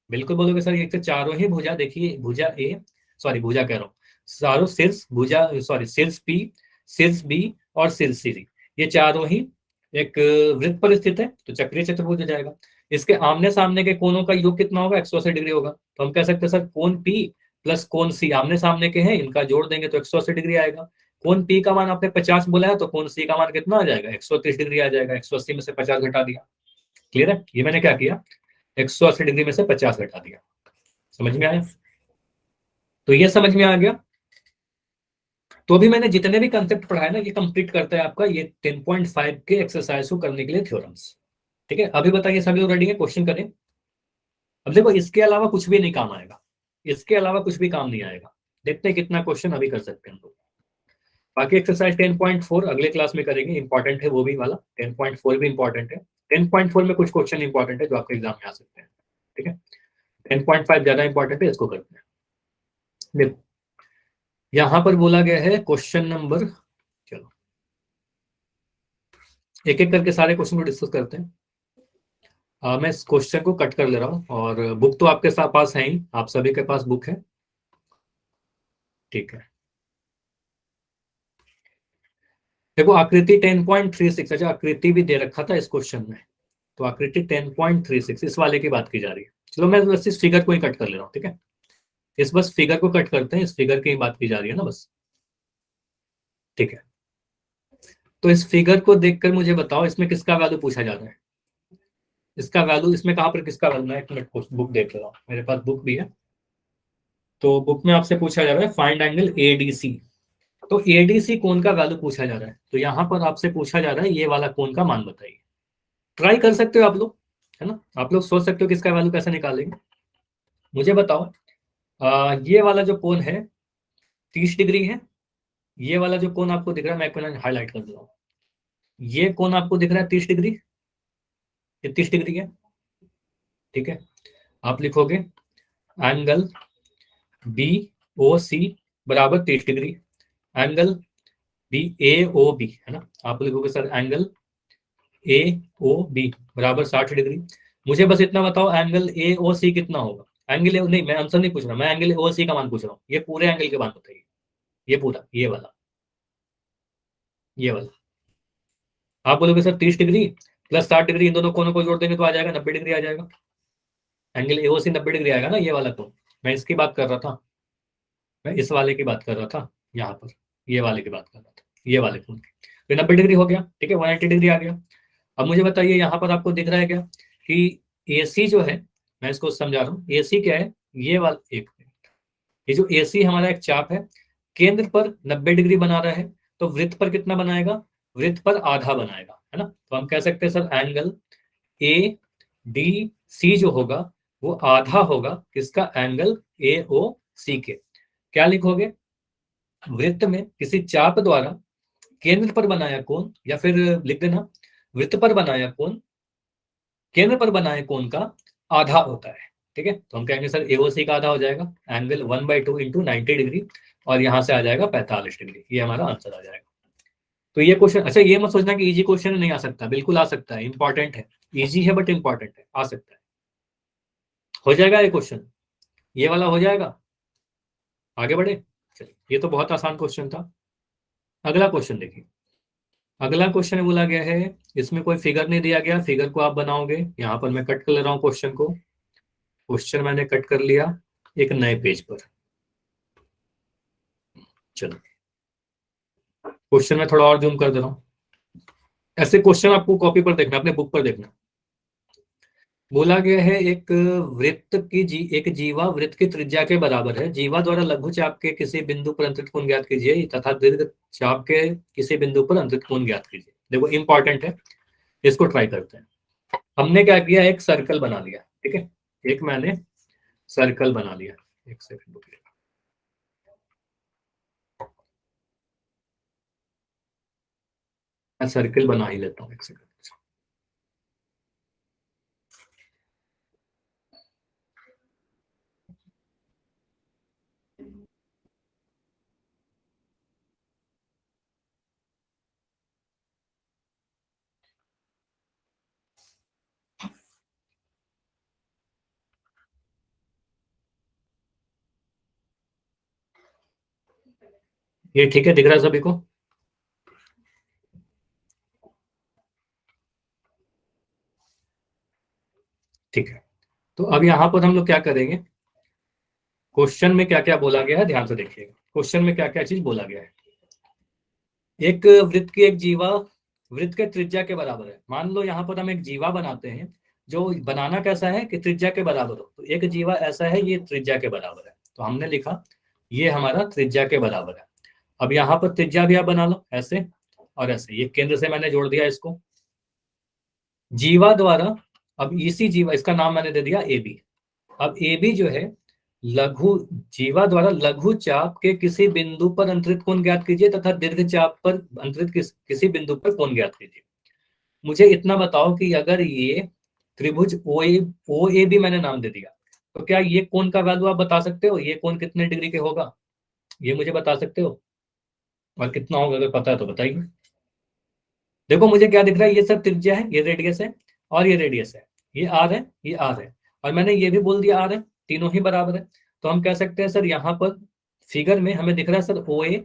बिल्कुल बोलोगे सर ये तो चारों ही भुजा, देखिए भुजा ए, सॉरी भुजा कह रहा हूँ, चारों शीर्ष भुजा, सॉरी शीर्ष पी, शीर्ष बी और शीर्ष सी, ये चारों ही एक वृत्त पर स्थित है, तो चक्रीय चतुर्भुज हो जाएगा। इसके आमने सामने के कोणों का योग कितना होगा, 180 डिग्री होगा, तो हम कह सकते हैं सर कोण पी प्लस कोण सी आमने सामने के हैं, इनका जोड़ देंगे तो 180 डिग्री आएगा। कोण पी का मान आपने 50 बोला है, तो कोण सी का मान कितना आ जाएगा, 130 डिग्री आ जाएगा, 180 में से 50 घटा दिया। क्लियर है, ये मैंने क्या किया, 180 डिग्री में से 50 घटा दिया। समझ में आया, तो ये समझ में आ गया। तो अभी मैंने जितने भी कंसेप्ट पढ़ाए ना ये कंप्लीट करता है आपका ये 10.5 के एक्सरसाइज को करने के लिए थ्योरम्स। ठीक है, अभी बताइए सभी लोग रेडी है, क्वेश्चन करें। अब देखो इसके अलावा कुछ भी नहीं काम आएगा, इसके अलावा कुछ भी काम नहीं आएगा। देखते हैं कितना क्वेश्चन अभी कर सकते हैं हम लोग। बाकी एक्सरसाइज 10.4 अगले क्लास में करेंगे, इंपॉर्टेंट है वो भी वाला, 10.4 भी इंपॉर्टेंट है। 10.4 में कुछ क्वेश्चन इंपॉर्टेंट है जो आपके एग्जाम में आ सकते हैं। ठीक है, 10.5 ज्यादा इंपॉर्टेंट है, इसको करते हैं। देखो यहां पर बोला गया है क्वेश्चन नंबर, चलो एक एक करके सारे क्वेश्चन को डिस्कस करते हैं। मैं इस क्वेश्चन को कट कर ले रहा हूँ, और बुक तो आपके साथ पास है ही, आप सभी के पास बुक है, ठीक है। देखो आकृति 10.36, अच्छा आकृति भी दे रखा था इस क्वेश्चन में, तो आकृति 10.36 इस वाले की बात की जा रही है। चलो मैं बस इस फिगर को ही कट कर ले रहा हूँ, ठीक है, इस बस फिगर को कट करते हैं, इस फिगर की बात की जा रही है ना बस, ठीक है। तो इस फिगर को देखकर मुझे बताओ इसमें किसका वैल्यू पूछा जा रहा है, इसका वैल्यू, इसमें कहां पर किसका वैल्यू, मैं एक मिनट बुक देख ले रहा हूँ, मेरे पास बुक भी है। तो बुक में आपसे पूछा जा रहा है फाइंड एंगल एडीसी, तो एडीसी कोण का वैल्यू पूछा जा रहा है, तो यहां पर आपसे पूछा जा रहा है ये वाला कोण का मान बताइए। ट्राई कर सकते हो आप लोग, है ना, आप लोग सोच सकते हो कि इसका वैल्यू कैसे निकालेंगे। मुझे बताओ ये वाला जो कोण है 30 डिग्री है, ये वाला जो कोण आपको दिख रहा है मैं एक हाईलाइट कर दे रहा हूँ, ये कोण आपको दिख रहा है 30 डिग्री, ये 30 डिग्री है, ठीक है। आप लिखोगे एंगल बी ओ सी बराबर 30 degree, angle B A O B, है ना, आप लिखोगे sir angle A O B बराबर 60 डिग्री। मुझे बस इतना बताओ एंगल ए ओ सी कितना होगा, एंगल नहीं मैं आंसर नहीं पूछ रहा, मैं एंगल ओ सी का मान पूछ रहा हूँ, ये पूरे एंगल के मान बताइए, ये पूरा ये वाला, ये वाला। आप बोलोगे सर 30 डिग्री प्लस 60 डिग्री, इन दोनों कोनों को जोड़ देंगे तो आ जाएगा 90 डिग्री आ जाएगा, angle A O C 90 degree आएगा ना, ये वाला कोण, मैं इसकी बात कर रहा था, मैं इस वाले की बात कर रहा था, यहाँ पर ये वाले की बात कर रहा था, ये वाले कोण की, तो 90 डिग्री हो गया, ठीक है, 180 डिग्री आ गया। अब मुझे बताइए यहाँ पर आपको दिख रहा है क्या कि AC जो है, मैं इसको समझा रहा हूँ, AC क्या है, ये वाला, एक मिनट, ये जो AC हमारा एक चाप है, केंद्र पर 90 डिग्री बना रहा है, तो वृत्त पर कितना बनाएगा, वृत्त पर आधा बनाएगा, है ना। तो हम कह सकते हैं सर एंगल ADC जो होगा वो आधा होगा किसका, एंगल AOC के। क्या लिखोगे, वृत्त में किसी चाप द्वारा केंद्र पर बनाया कोण, या फिर लिख देना वृत्त पर बनाया कोण केंद्र पर बनाए कोण का आधा होता है। ठीक है, तो हम कहेंगे सर AOC का आधा हो जाएगा एंगल 1/2 इंटू 90 डिग्री, और यहां से आ जाएगा 45 डिग्री, ये हमारा आंसर आ जाएगा। तो ये क्वेश्चन, अच्छा ये मत सोचना कि इजी क्वेश्चन नहीं आ सकता, बिल्कुल आ सकता है, इंपॉर्टेंट है, इजी है बट इंपॉर्टेंट है, आ सकता है, हो जाएगा ये क्वेश्चन, ये वाला हो जाएगा। आगे बढ़े, चलिए, ये तो बहुत आसान क्वेश्चन था। अगला क्वेश्चन देखिए, अगला क्वेश्चन बोला गया है, इसमें कोई फिगर नहीं दिया गया, फिगर को आप बनाओगे, यहाँ पर मैं कट कर ले रहा हूँ क्वेश्चन को, क्वेश्चन मैंने कट कर लिया एक नए पेज पर। चलो क्वेश्चन में थोड़ा और जूम कर दे रहा हूँ, ऐसे क्वेश्चन आपको कॉपी पर देखना, अपने बुक पर देखना। बोला गया है एक वृत्त की एक जीवा वृत्त की त्रिज्या के बराबर है, जीवा द्वारा लघु चाप के किसी बिंदु पर अंतरित कोण ज्ञात कीजिए तथा दीर्घ चाप के किसी बिंदु पर अंतरित कोण ज्ञात कीजिए। देखो इंपॉर्टेंट है, इसको ट्राई करते हैं। हमने क्या किया, एक सर्कल बना लिया, ठीक है, एक मैंने सर्कल बना लिया, एक सेकंड रुकिए, मैं सर्कल बना ही लेता हूँ, एक सेकंड। ये ठीक है, दिख रहा है सभी को? ठीक है, तो अब यहाँ पर हम लोग क्या करेंगे, क्वेश्चन में क्या क्या बोला गया है ध्यान से देखिएगा, क्वेश्चन में क्या क्या चीज बोला गया है। एक वृत्त की एक जीवा वृत्त के त्रिज्या के बराबर है, मान लो यहाँ पर हम एक जीवा बनाते हैं, जो बनाना कैसा है कि त्रिज्या के बराबर हो, तो एक जीवा ऐसा है, ये त्रिज्या के बराबर है, तो हमने लिखा ये हमारा त्रिज्या के बराबर है। अब यहाँ पर त्रिज्या भी आप बना लो ऐसे और ऐसे, ये केंद्र से मैंने जोड़ दिया इसको, जीवा द्वारा, अब इसी जीवा, इसका नाम मैंने दे दिया AB। अब AB जो है लघु जीवा द्वारा लघु चाप के किसी बिंदु पर अंतरित कोण ज्ञात कीजिए तथा दीर्घ चाप पर अंतरित किसी बिंदु पर कोण ज्ञात कीजिए। मुझे इतना बताओ कि अगर ये त्रिभुज ओ ए बी मैंने नाम दे दिया, तो क्या ये कोण का वैल्यू आप बता सकते हो, ये कोण कितने डिग्री के होगा, ये मुझे बता सकते हो, और कितना होगा अगर पता है तो बताइए। देखो मुझे क्या दिख रहा है, ये सब त्रिज्या है, ये रेडियस है और ये रेडियस है, ये आर है, ये आर है, और मैंने ये भी बोल दिया आर है, तीनों ही बराबर है। तो हम कह सकते हैं सर यहाँ पर फिगर में हमें दिख रहा है सर OA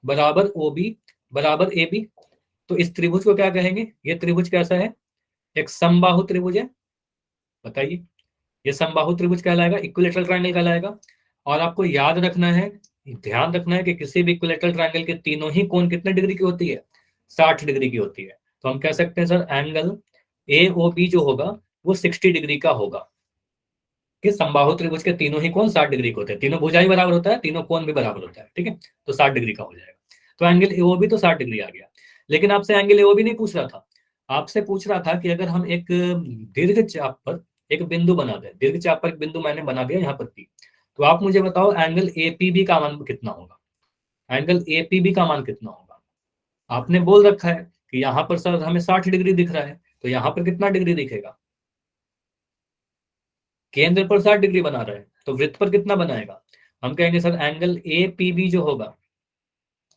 बराबर OB बराबर AB। तो इस त्रिभुज को क्या कहेंगे, ये त्रिभुज कैसा है, एक समबाहु त्रिभुज है, बताइए, ये समबाहु त्रिभुज कहलाएगा, इक्विलेटरल ट्रायंगल कहलाएगा। और आपको याद रखना है, ध्यान रखना है कि किसी भी इक्विलेटरल ट्रायंगल के तीनों ही कोण कितने डिग्री की होती है, 60 डिग्री की होती है। तो हम कह सकते हैं सर एंगल AOB जो होगा वो 60 डिग्री का होगा, कि समबाहु त्रिभुज के तीनों ही कोण 60 डिग्री के होते हैं, तीनों भुजाएं बराबर होता है, तीनों कोण भी बराबर होता है, ठीक है, तो 60 डिग्री का हो जाएगा। तो एंगल AOB तो 60 डिग्री आ गया, लेकिन आपसे एंगल AOB नहीं पूछ रहा था, आपसे पूछ रहा था कि अगर हम एक दीर्घ चाप पर एक बिंदु बना दें, दीर्घ चाप पर एक बिंदु मैंने बना दिया यहाँ पर P, तो आप मुझे बताओ एंगल APB का मान कितना होगा, एंगल APB का मान कितना होगा। आपने बोल रखा है कि यहाँ पर सर हमें 60 डिग्री दिख रहा है, तो यहाँ पर कितना डिग्री दिखेगा, केंद्र पर 60 डिग्री बना रहा है, तो वृत्त पर कितना बनाएगा, हम कहेंगे सर एंगल APB जो होगा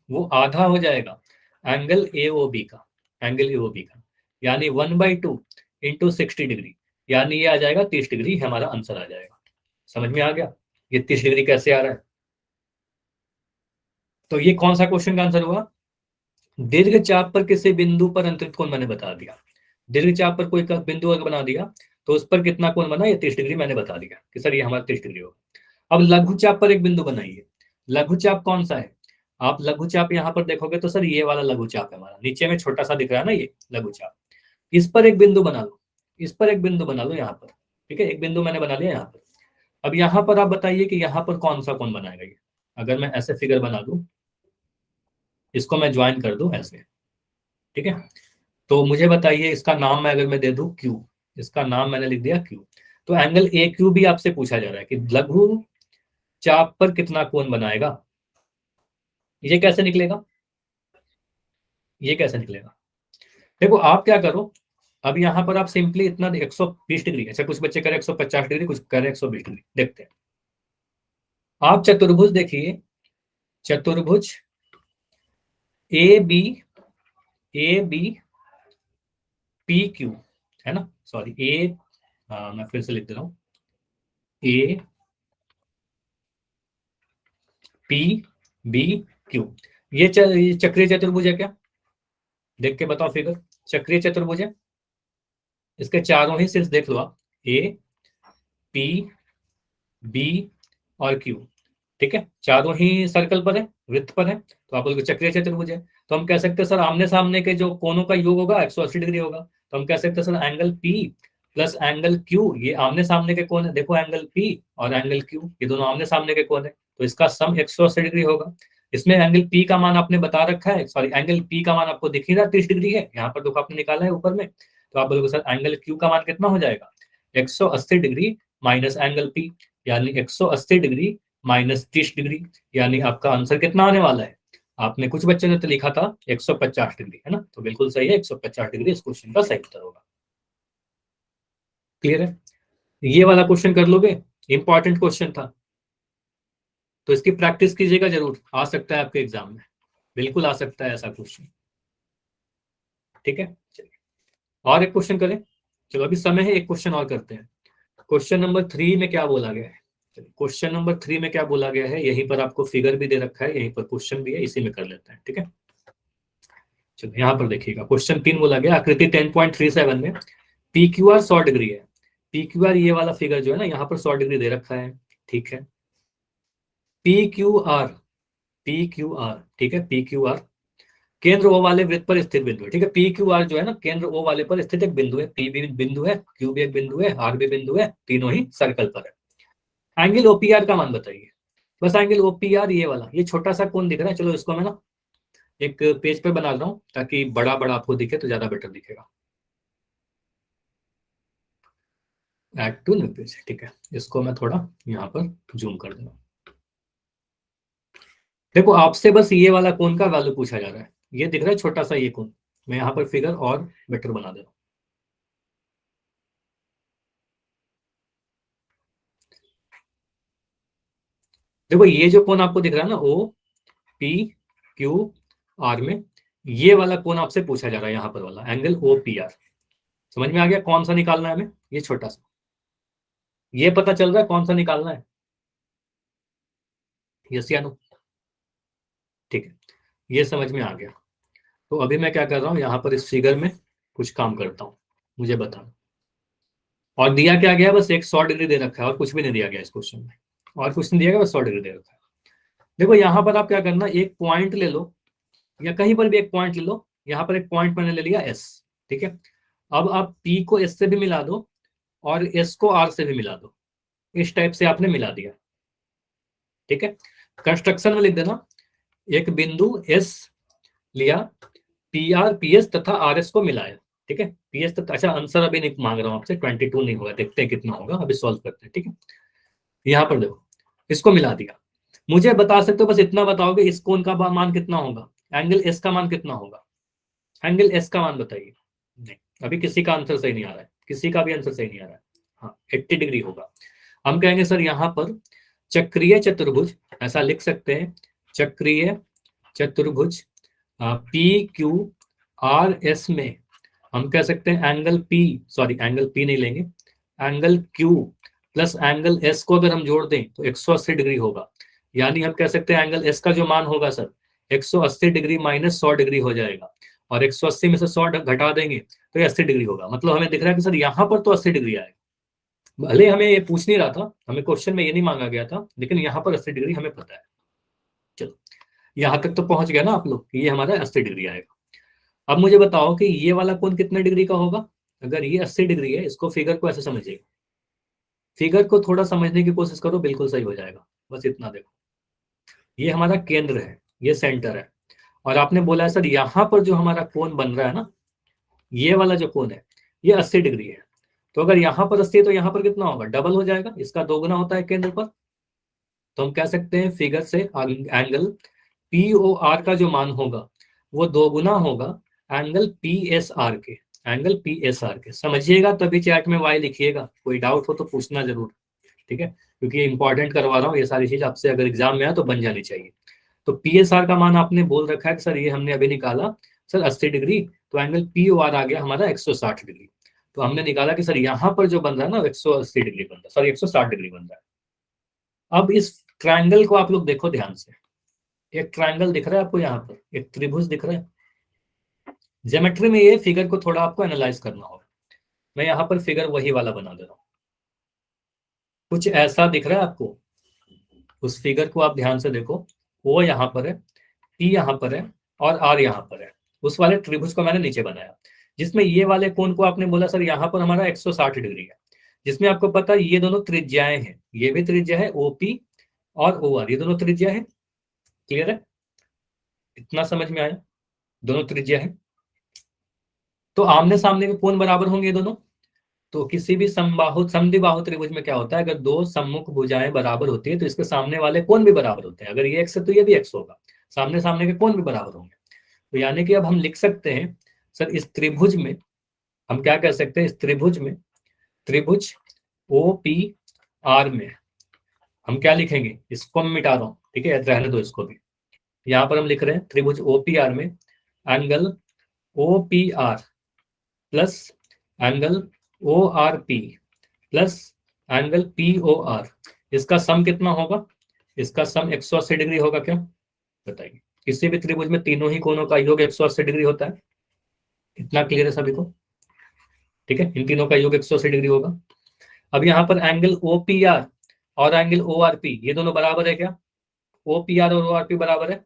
वो आधा हो जाएगा एंगल AOB का, एंगल AOB का, यानी 1/2 इंटू 60 डिग्री, यानी ये आ जाएगा 30 डिग्री, हमारा आंसर आ जाएगा। समझ में आ गया ये 30 डिग्री कैसे आ रहा है। तो ये कौन सा क्वेश्चन का आंसर हुआ, दीर्घ चाप पर किसी बिंदु पर अंतरित कोण मैंने बता दिया, दीर्घ चाप पर कोई बिंदु अगर बना दिया तो उस पर कितना कोण बना, ये 30 डिग्री मैंने बता दिया कि सर ये हमारा 30 डिग्री होगा। अब लघु चाप पर एक बिंदु बनाइए, लघु चाप कौन सा है, आप लघु चाप यहाँ पर देखोगे तो सर ये वाला लघु चाप है हमारा, नीचे में छोटा सा दिख रहा है ना ये लघु चाप, इस पर एक बिंदु बना लो, इस पर एक बिंदु बना लो यहाँ पर, ठीक है, एक बिंदु मैंने बना लिया यहाँ पर। अब यहाँ पर आप बताइए कि यहाँ पर कौन सा कोण बनाएगा ये। अगर मैं ऐसे फिगर बना दूं, इसको मैं ज्वाइन कर दूं ऐसे, ठीक है, तो मुझे बताइए इसका नाम मैं अगर मैं दे दूं क्यू, इसका नाम मैंने लिख दिया क्यू। तो एंगल ए क्यू भी आपसे पूछा जा रहा है कि लघु चाप पर कितना कोण बनाएगा। ये कैसे निकलेगा, ये कैसे निकलेगा? देखो आप क्या करो, अब यहाँ पर आप सिंपली इतना 120 डिग्री, अच्छा कुछ बच्चे करें 150 डिग्री, कुछ करें 120 डिग्री, देखते हैं। आप चतुर्भुज देखिए, चतुर्भुज ए बी पी क्यू, है ना, सॉरी ए, मैं फिर से लिख दे रहा हूं, ए पी बी क्यू, ये चक्रीय चतुर्भुज है क्या? देख के बताओ फिगर, चक्रीय चतुर्भुज है, इसके चारों ही सिर्फ देख लो आप, ए पी बी और क्यू, ठीक है, चारों ही सर्कल पर है, वृत्त पर है, तो आप बोलोगे चक्रीय चतुर्भुज है। तो हम कह सकते हैं सर आमने सामने के जो कोणों का योग होगा 180 डिग्री होगा, तो हम कह सकते हैं sir angle P plus angle Q, ये आमने सामने के कोण है, देखो एंगल पी और एंगल क्यू ये दोनों आमने सामने के कोण है, तो इसका सम 180 डिग्री होगा। इसमें एंगल पी का मान आपने बता रखा है, सॉरी एंगल पी का मान आपको दिख ही रहा 30 डिग्री है, यहाँ पर देखो आपने निकाला है ऊपर में, तो आप बोलोगे सर एंगल क्यू का मान कितना हो जाएगा, 180 डिग्री माइनस एंगल पी, यानी 180 डिग्री माइनस 30 डिग्री, यानी आपका आंसर कितना आने वाला है? आपने कुछ बच्चों ने तो लिखा था 150 डिग्री, है ना, तो बिल्कुल सही है, 150 डिग्री इस क्वेश्चन का सही उत्तर होगा। क्लियर है? ये वाला क्वेश्चन कर लोगे, इंपॉर्टेंट क्वेश्चन था, तो इसकी प्रैक्टिस कीजिएगा जरूर, आ सकता है आपके एग्जाम में, बिल्कुल आ सकता है ऐसा क्वेश्चन, ठीक है। चलिए और एक क्वेश्चन करें, चलो अभी समय है, एक क्वेश्चन और करते हैं। क्वेश्चन नंबर 3 में क्या बोला गया है? क्वेश्चन नंबर 3 में क्या बोला गया है, यहीं पर आपको फिगर भी दे रखा है, यहीं पर क्वेश्चन भी है, इसी में कर लेते हैं, ठीक है। चलो यहाँ पर देखिएगा, क्वेश्चन 3 बोला गया, आकृति 10.37 में पी क्यू आर 100 डिग्री है, पी क्यू आर ये वाला फिगर जो है ना, यहाँ पर 100 डिग्री दे रखा है, ठीक है। P Q R, P Q R, ठीक है, पी क्यू आर केंद्र ओ वाले वृत्त पर स्थित बिंदु है, ठीक है, पी क्यू आर जो है ना केंद्र ओ वाले पर स्थित एक बिंदु है, पी भी बिंदु है, क्यू भी एक बिंदु है, आर भी बिंदु है, तीनों ही सर्कल पर है। एंगल ओपीआर का मान बताइए, बस एंगल ओपीआर ये वाला, ये छोटा सा कोण दिख रहा है, चलो इसको मैं ना एक पेज पे बना रहा हूँ ताकि बड़ा बड़ा आपको दिखे तो ज्यादा बेटर दिखेगा। ऐड टू न्यू पेज, ठीक है, इसको मैं थोड़ा यहाँ पर जूम कर दूंगा। देखो आपसे बस ये वाला कोण का वैल्यू पूछा जा रहा है, ये दिख रहा है छोटा सा ये कोण, मैं यहाँ पर फिगर और बेटर बना दे रहा हूँ। देखो ये जो कोण आपको दिख रहा है ना, ओ पी क्यू आर में, ये वाला कोण आपसे पूछा जा रहा है, यहाँ पर वाला एंगल ओ पी आर। समझ में आ गया कौन सा निकालना है हमें? ये छोटा सा, ये पता चल रहा है कौन सा निकालना है? यस या नो? ठीक है, ये समझ में आ गया। तो अभी मैं क्या कर रहा हूँ, यहाँ पर इस फिगर में कुछ काम करता हूँ, मुझे बताना। और दिया क्या गया, बस एक 100 डिग्री दे रखा है, और कुछ भी नहीं दिया गया इस क्वेश्चन में, और कुछ नहीं दिया गया, बस 100 डिग्री दे रखा है। देखो यहाँ पर आप क्या करना, एक पॉइंट ले लो, या कहीं पर भी एक पॉइंट ले लो, यहाँ पर एक पॉइंट मैंने ले लिया एस, ठीक है। अब आप पी को एस से भी मिला दो और एस को आर से भी मिला दो, इस टाइप से आपने मिला दिया, ठीक है। कंस्ट्रक्शन में लिख देना, एक बिंदु एस लिया, पी आर पी एस तथा आर एस को मिलाया, ठीक है, पी एस तथा, अच्छा आंसर अभी नहीं मांग रहा हूँ आपसे, 22 नहीं होगा, देखते हैं कितना होगा, अभी सॉल्व करते हैं, ठीक है। यहाँ पर देखो, इसको मिला दिया, मुझे बता सकते हो, बस इतना बताओगे इस कोण का मान कितना होगा, एंगल एस का मान कितना होगा, एंगल एस का मान बताइए। नहीं, अभी किसी का आंसर सही नहीं आ रहा है, किसी का भी आंसर सही नहीं आ रहा है। हाँ 80 डिग्री होगा। हम कहेंगे सर यहाँ पर चक्रीय चतुर्भुज, ऐसा लिख सकते हैं, चक्रीय चतुर्भुज पी क्यू आर एस में हम कह सकते हैं angle P, sorry angle P नहीं लेंगे, angle Q plus angle S को अगर हम जोड़ दें तो 180 डिग्री होगा, यानी हम कह सकते हैं एंगल एस का जो मान होगा सर 180 डिग्री माइनस 100 डिग्री हो जाएगा, और 180 में से 100 घटा देंगे तो ये 80 डिग्री होगा। मतलब हमें दिख रहा है कि सर यहाँ पर तो 80 डिग्री आएगा, भले हमें ये पूछ नहीं रहा था, हमें क्वेश्चन में ये नहीं मांगा गया था, लेकिन यहाँ पर 80 डिग्री हमें पता है। चलो यहाँ तक तो पहुंच गया ना आप लोग, ये हमारा 80 डिग्री आएगा। अब मुझे बताओ कि ये वाला कोण कितने डिग्री का होगा। अगर ये 80 डिग्री है, इसको फिगर को ऐसे समझिएगा, फिगर को थोड़ा समझने की कोशिश करो, बिल्कुल सही हो जाएगा। बस इतना देखो, ये हमारा केंद्र है, ये सेंटर है, और आपने बोला है सर यहाँ पर जो हमारा कोण बन रहा है ना, ये वाला जो कोण है ये 80 डिग्री है। तो अगर यहाँ पर 80 है तो यहाँ पर कितना होगा, डबल हो जाएगा, इसका दोगुना होता है केंद्र पर। तो हम कह सकते हैं फिगर से एंगल पी ओ आर का जो मान होगा वो दोगुना होगा एंगल पी एस आर के, एंगल पी एस आर के। समझिएगा तभी चैट में वाई लिखिएगा, कोई डाउट हो तो पूछना जरूर, ठीक है, क्योंकि ये इंपॉर्टेंट करवा रहा हूँ, ये सारी चीज आपसे अगर एग्जाम में आए तो बन जानी चाहिए। तो पी एस आर का मान आपने बोल रखा है कि सर ये हमने अभी निकाला सर 80 डिग्री, तो एंगल पी ओ आर आ गया हमारा 160 डिग्री। तो हमने निकाला कि सर यहाँ पर जो बन रहा है ना 180 डिग्री बन रहा है, सॉरी 160 डिग्री बन रहा है। अब इस ट्रायंगल को आप लोग देखो ध्यान से, एक ट्रायंगल दिख रहा है आपको यहाँ पर, एक त्रिभुज दिख रहा है। ज्योमेट्री में ये फिगर को थोड़ा आपको एनालाइज करना होगा। मैं यहाँ पर फिगर वही वाला बना दे रहा हूँ, कुछ ऐसा दिख रहा है आपको। उस फिगर को आप ध्यान से देखो, वो यहाँ पर है, टी यहाँ पर है, और आर यहाँ पर है। उस वाले त्रिभुज को मैंने नीचे बनाया, जिसमें ये वाले कोण को आपने बोला सर यहाँ पर हमारा 160 डिग्री है, जिसमें आपको पता है ये दोनों त्रिज्याएं हैं, ये भी त्रिज्या है ओपी और ओ आर, ये दोनों त्रिज्या है। क्लियर है, इतना समझ में आया, दोनों त्रिज्या है। तो आमने सामने के कोण बराबर होंगे ये दोनों। तो किसी भी समबाहु समद्विबाहु त्रिभुज में क्या होता है, अगर दो सम्मुख भुजाएं बराबर होती है तो इसके सामने वाले कोण भी बराबर होते हैं। अगर ये एक्स है तो ये भी एक्स होगा, सामने सामने के कोण भी बराबर होंगे। तो यानी कि अब हम लिख सकते हैं सर इस त्रिभुज में, हम क्या कह सकते हैं, इस त्रिभुज में, त्रिभुज ओ पी आर में हम क्या लिखेंगे, इसको मैं मिटा रहा हूँ, ठीक है, रहने दो इसको भी। यहाँ पर हम लिख रहे हैं त्रिभुज ओ पी आर में angle O P R plus angle O R P plus angle P O R, इसका सम कितना होगा, इसका सम 180 डिग्री होगा क्या, बताइए। किसी भी त्रिभुज में तीनों ही कोणों का योग 180 डिग्री होता है, इतना क्लियर है सभी को, ठीक है, इन तीनों का योग 180 डिग्री होगा। अब यहाँ पर एंगल ओ पी आर और एंगल ओ आर पी ये दोनों बराबर है क्या, ओ पी आर और ओ आर पी बराबर है।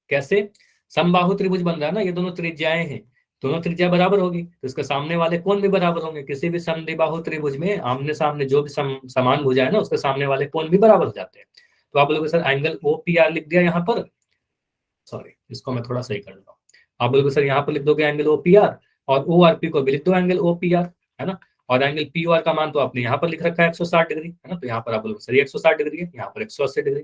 कैसे, समबाहु त्रिभुज बन रहा है ना, ये दोनों त्रिज्याएं हैं, दोनों त्रिज्या बराबर होगी तो इसके सामने वाले कोण भी बराबर होंगे। किसी भी समद्विबाहु त्रिभुज में आमने सामने जो भी समान भुजा है ना, उसके सामने वाले कोण भी बराबर हो जाते हैं। तो आप लोगों के sir angle O P R लिख दिया यहाँ पर, सॉरी इसको मैं थोड़ा सही कर रहा हूँ। आप लोगों सर यहाँ पर लिख दोगे एंगल ओ पी आर, और ओ आर पी को भी लिख दो एंगल ओ पी आर, है ना। और एंगल पी ओ आर का मान तो आपने यहाँ पर लिख रखा है 160 डिग्री, है ना। तो यहाँ पर आप लोग सर 160 डिग्री है, यहाँ पर 180 डिग्री,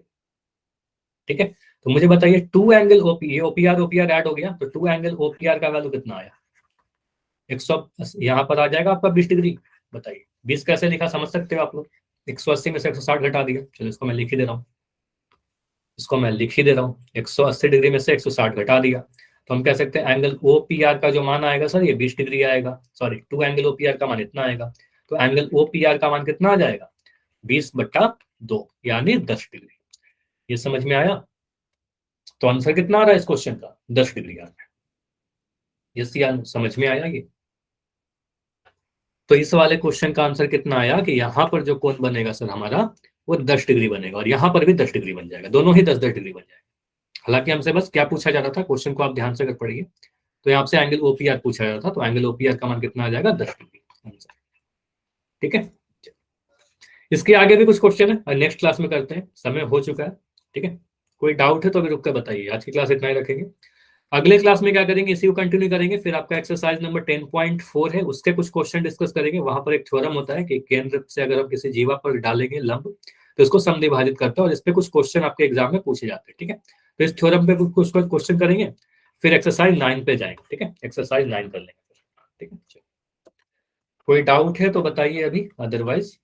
ठीक है। तो मुझे बताइए two angle OP OPR add हो गया, तो टू एंगल ओपीआर का वैल्यू कितना आया, 100, यहाँ पर आ जाएगा आपका 20 डिग्री। बताइए 20 कैसे लिखा, समझ सकते हो आप लोग, 180 में से 160 घटा दिया। चलो इसको मैं लिख ही दे रहा हूँ, इसको मैं लिख ही दे रहा हूँ, 180 डिग्री में से 160 घटा दिया। तो हम कह सकते हैं एंगल ओपीआर का जो मान आएगा सर ये 20 डिग्री आएगा, सॉरी टू एंगल ओपीआर का मान इतना आएगा। तो एंगल ओपीआर का मान कितना आ जाएगा, 20/2, यानी 10 डिग्री। ये समझ में आया। तो आंसर कितना आ रहा है इस क्वेश्चन का, 10 डिग्री आ रहा है। यस यार, समझ में आया ये। तो इस वाले क्वेश्चन का आंसर कितना आया कि यहाँ पर जो कोण बनेगा सर हमारा वो 10 डिग्री बनेगा, और यहाँ पर भी 10 डिग्री बन जाएगा, दोनों ही 10-10 डिग्री बन जाएगा। हालांकि हमसे बस क्या पूछा जा रहा था, क्वेश्चन को आप ध्यान से अगर पढ़िए तो यहाँ से एंगल ओपीआर पूछा जा रहा था, तो एंगल ओपीआर का मान कितना आ जाएगा, 10 डिग्री आंसर, ठीक है। इसके आगे भी कुछ क्वेश्चन है, नेक्स्ट क्लास में करते हैं, समय हो चुका है, ठीक है। कोई डाउट है तो अभी रुक कर बताइए, आज की क्लास इतना ही रखेंगे। अगले क्लास में क्या करेंगे, इसी को कंटिन्यू करेंगे। फिर आपका एक्सरसाइज नंबर 10.4 है, उसके कुछ क्वेश्चन डिस्कस करेंगे। वहां पर एक थ्योरम होता है कि केंद्र से अगर हम किसी जीवा पर डालेंगे लंब तो इसको समद्विभाजित करता है, और इस पे कुछ क्वेश्चन आपके एग्जाम में पूछे जाते हैं, ठीक है। तो इस थ्योरम पे कुछ क्वेश्चन करेंगे, फिर एक्सरसाइज 9 पे जाएंगे, ठीक है, एक्सरसाइज 9 कर लेंगे, ठीक है। कोई डाउट है तो बताइए अभी, अदरवाइज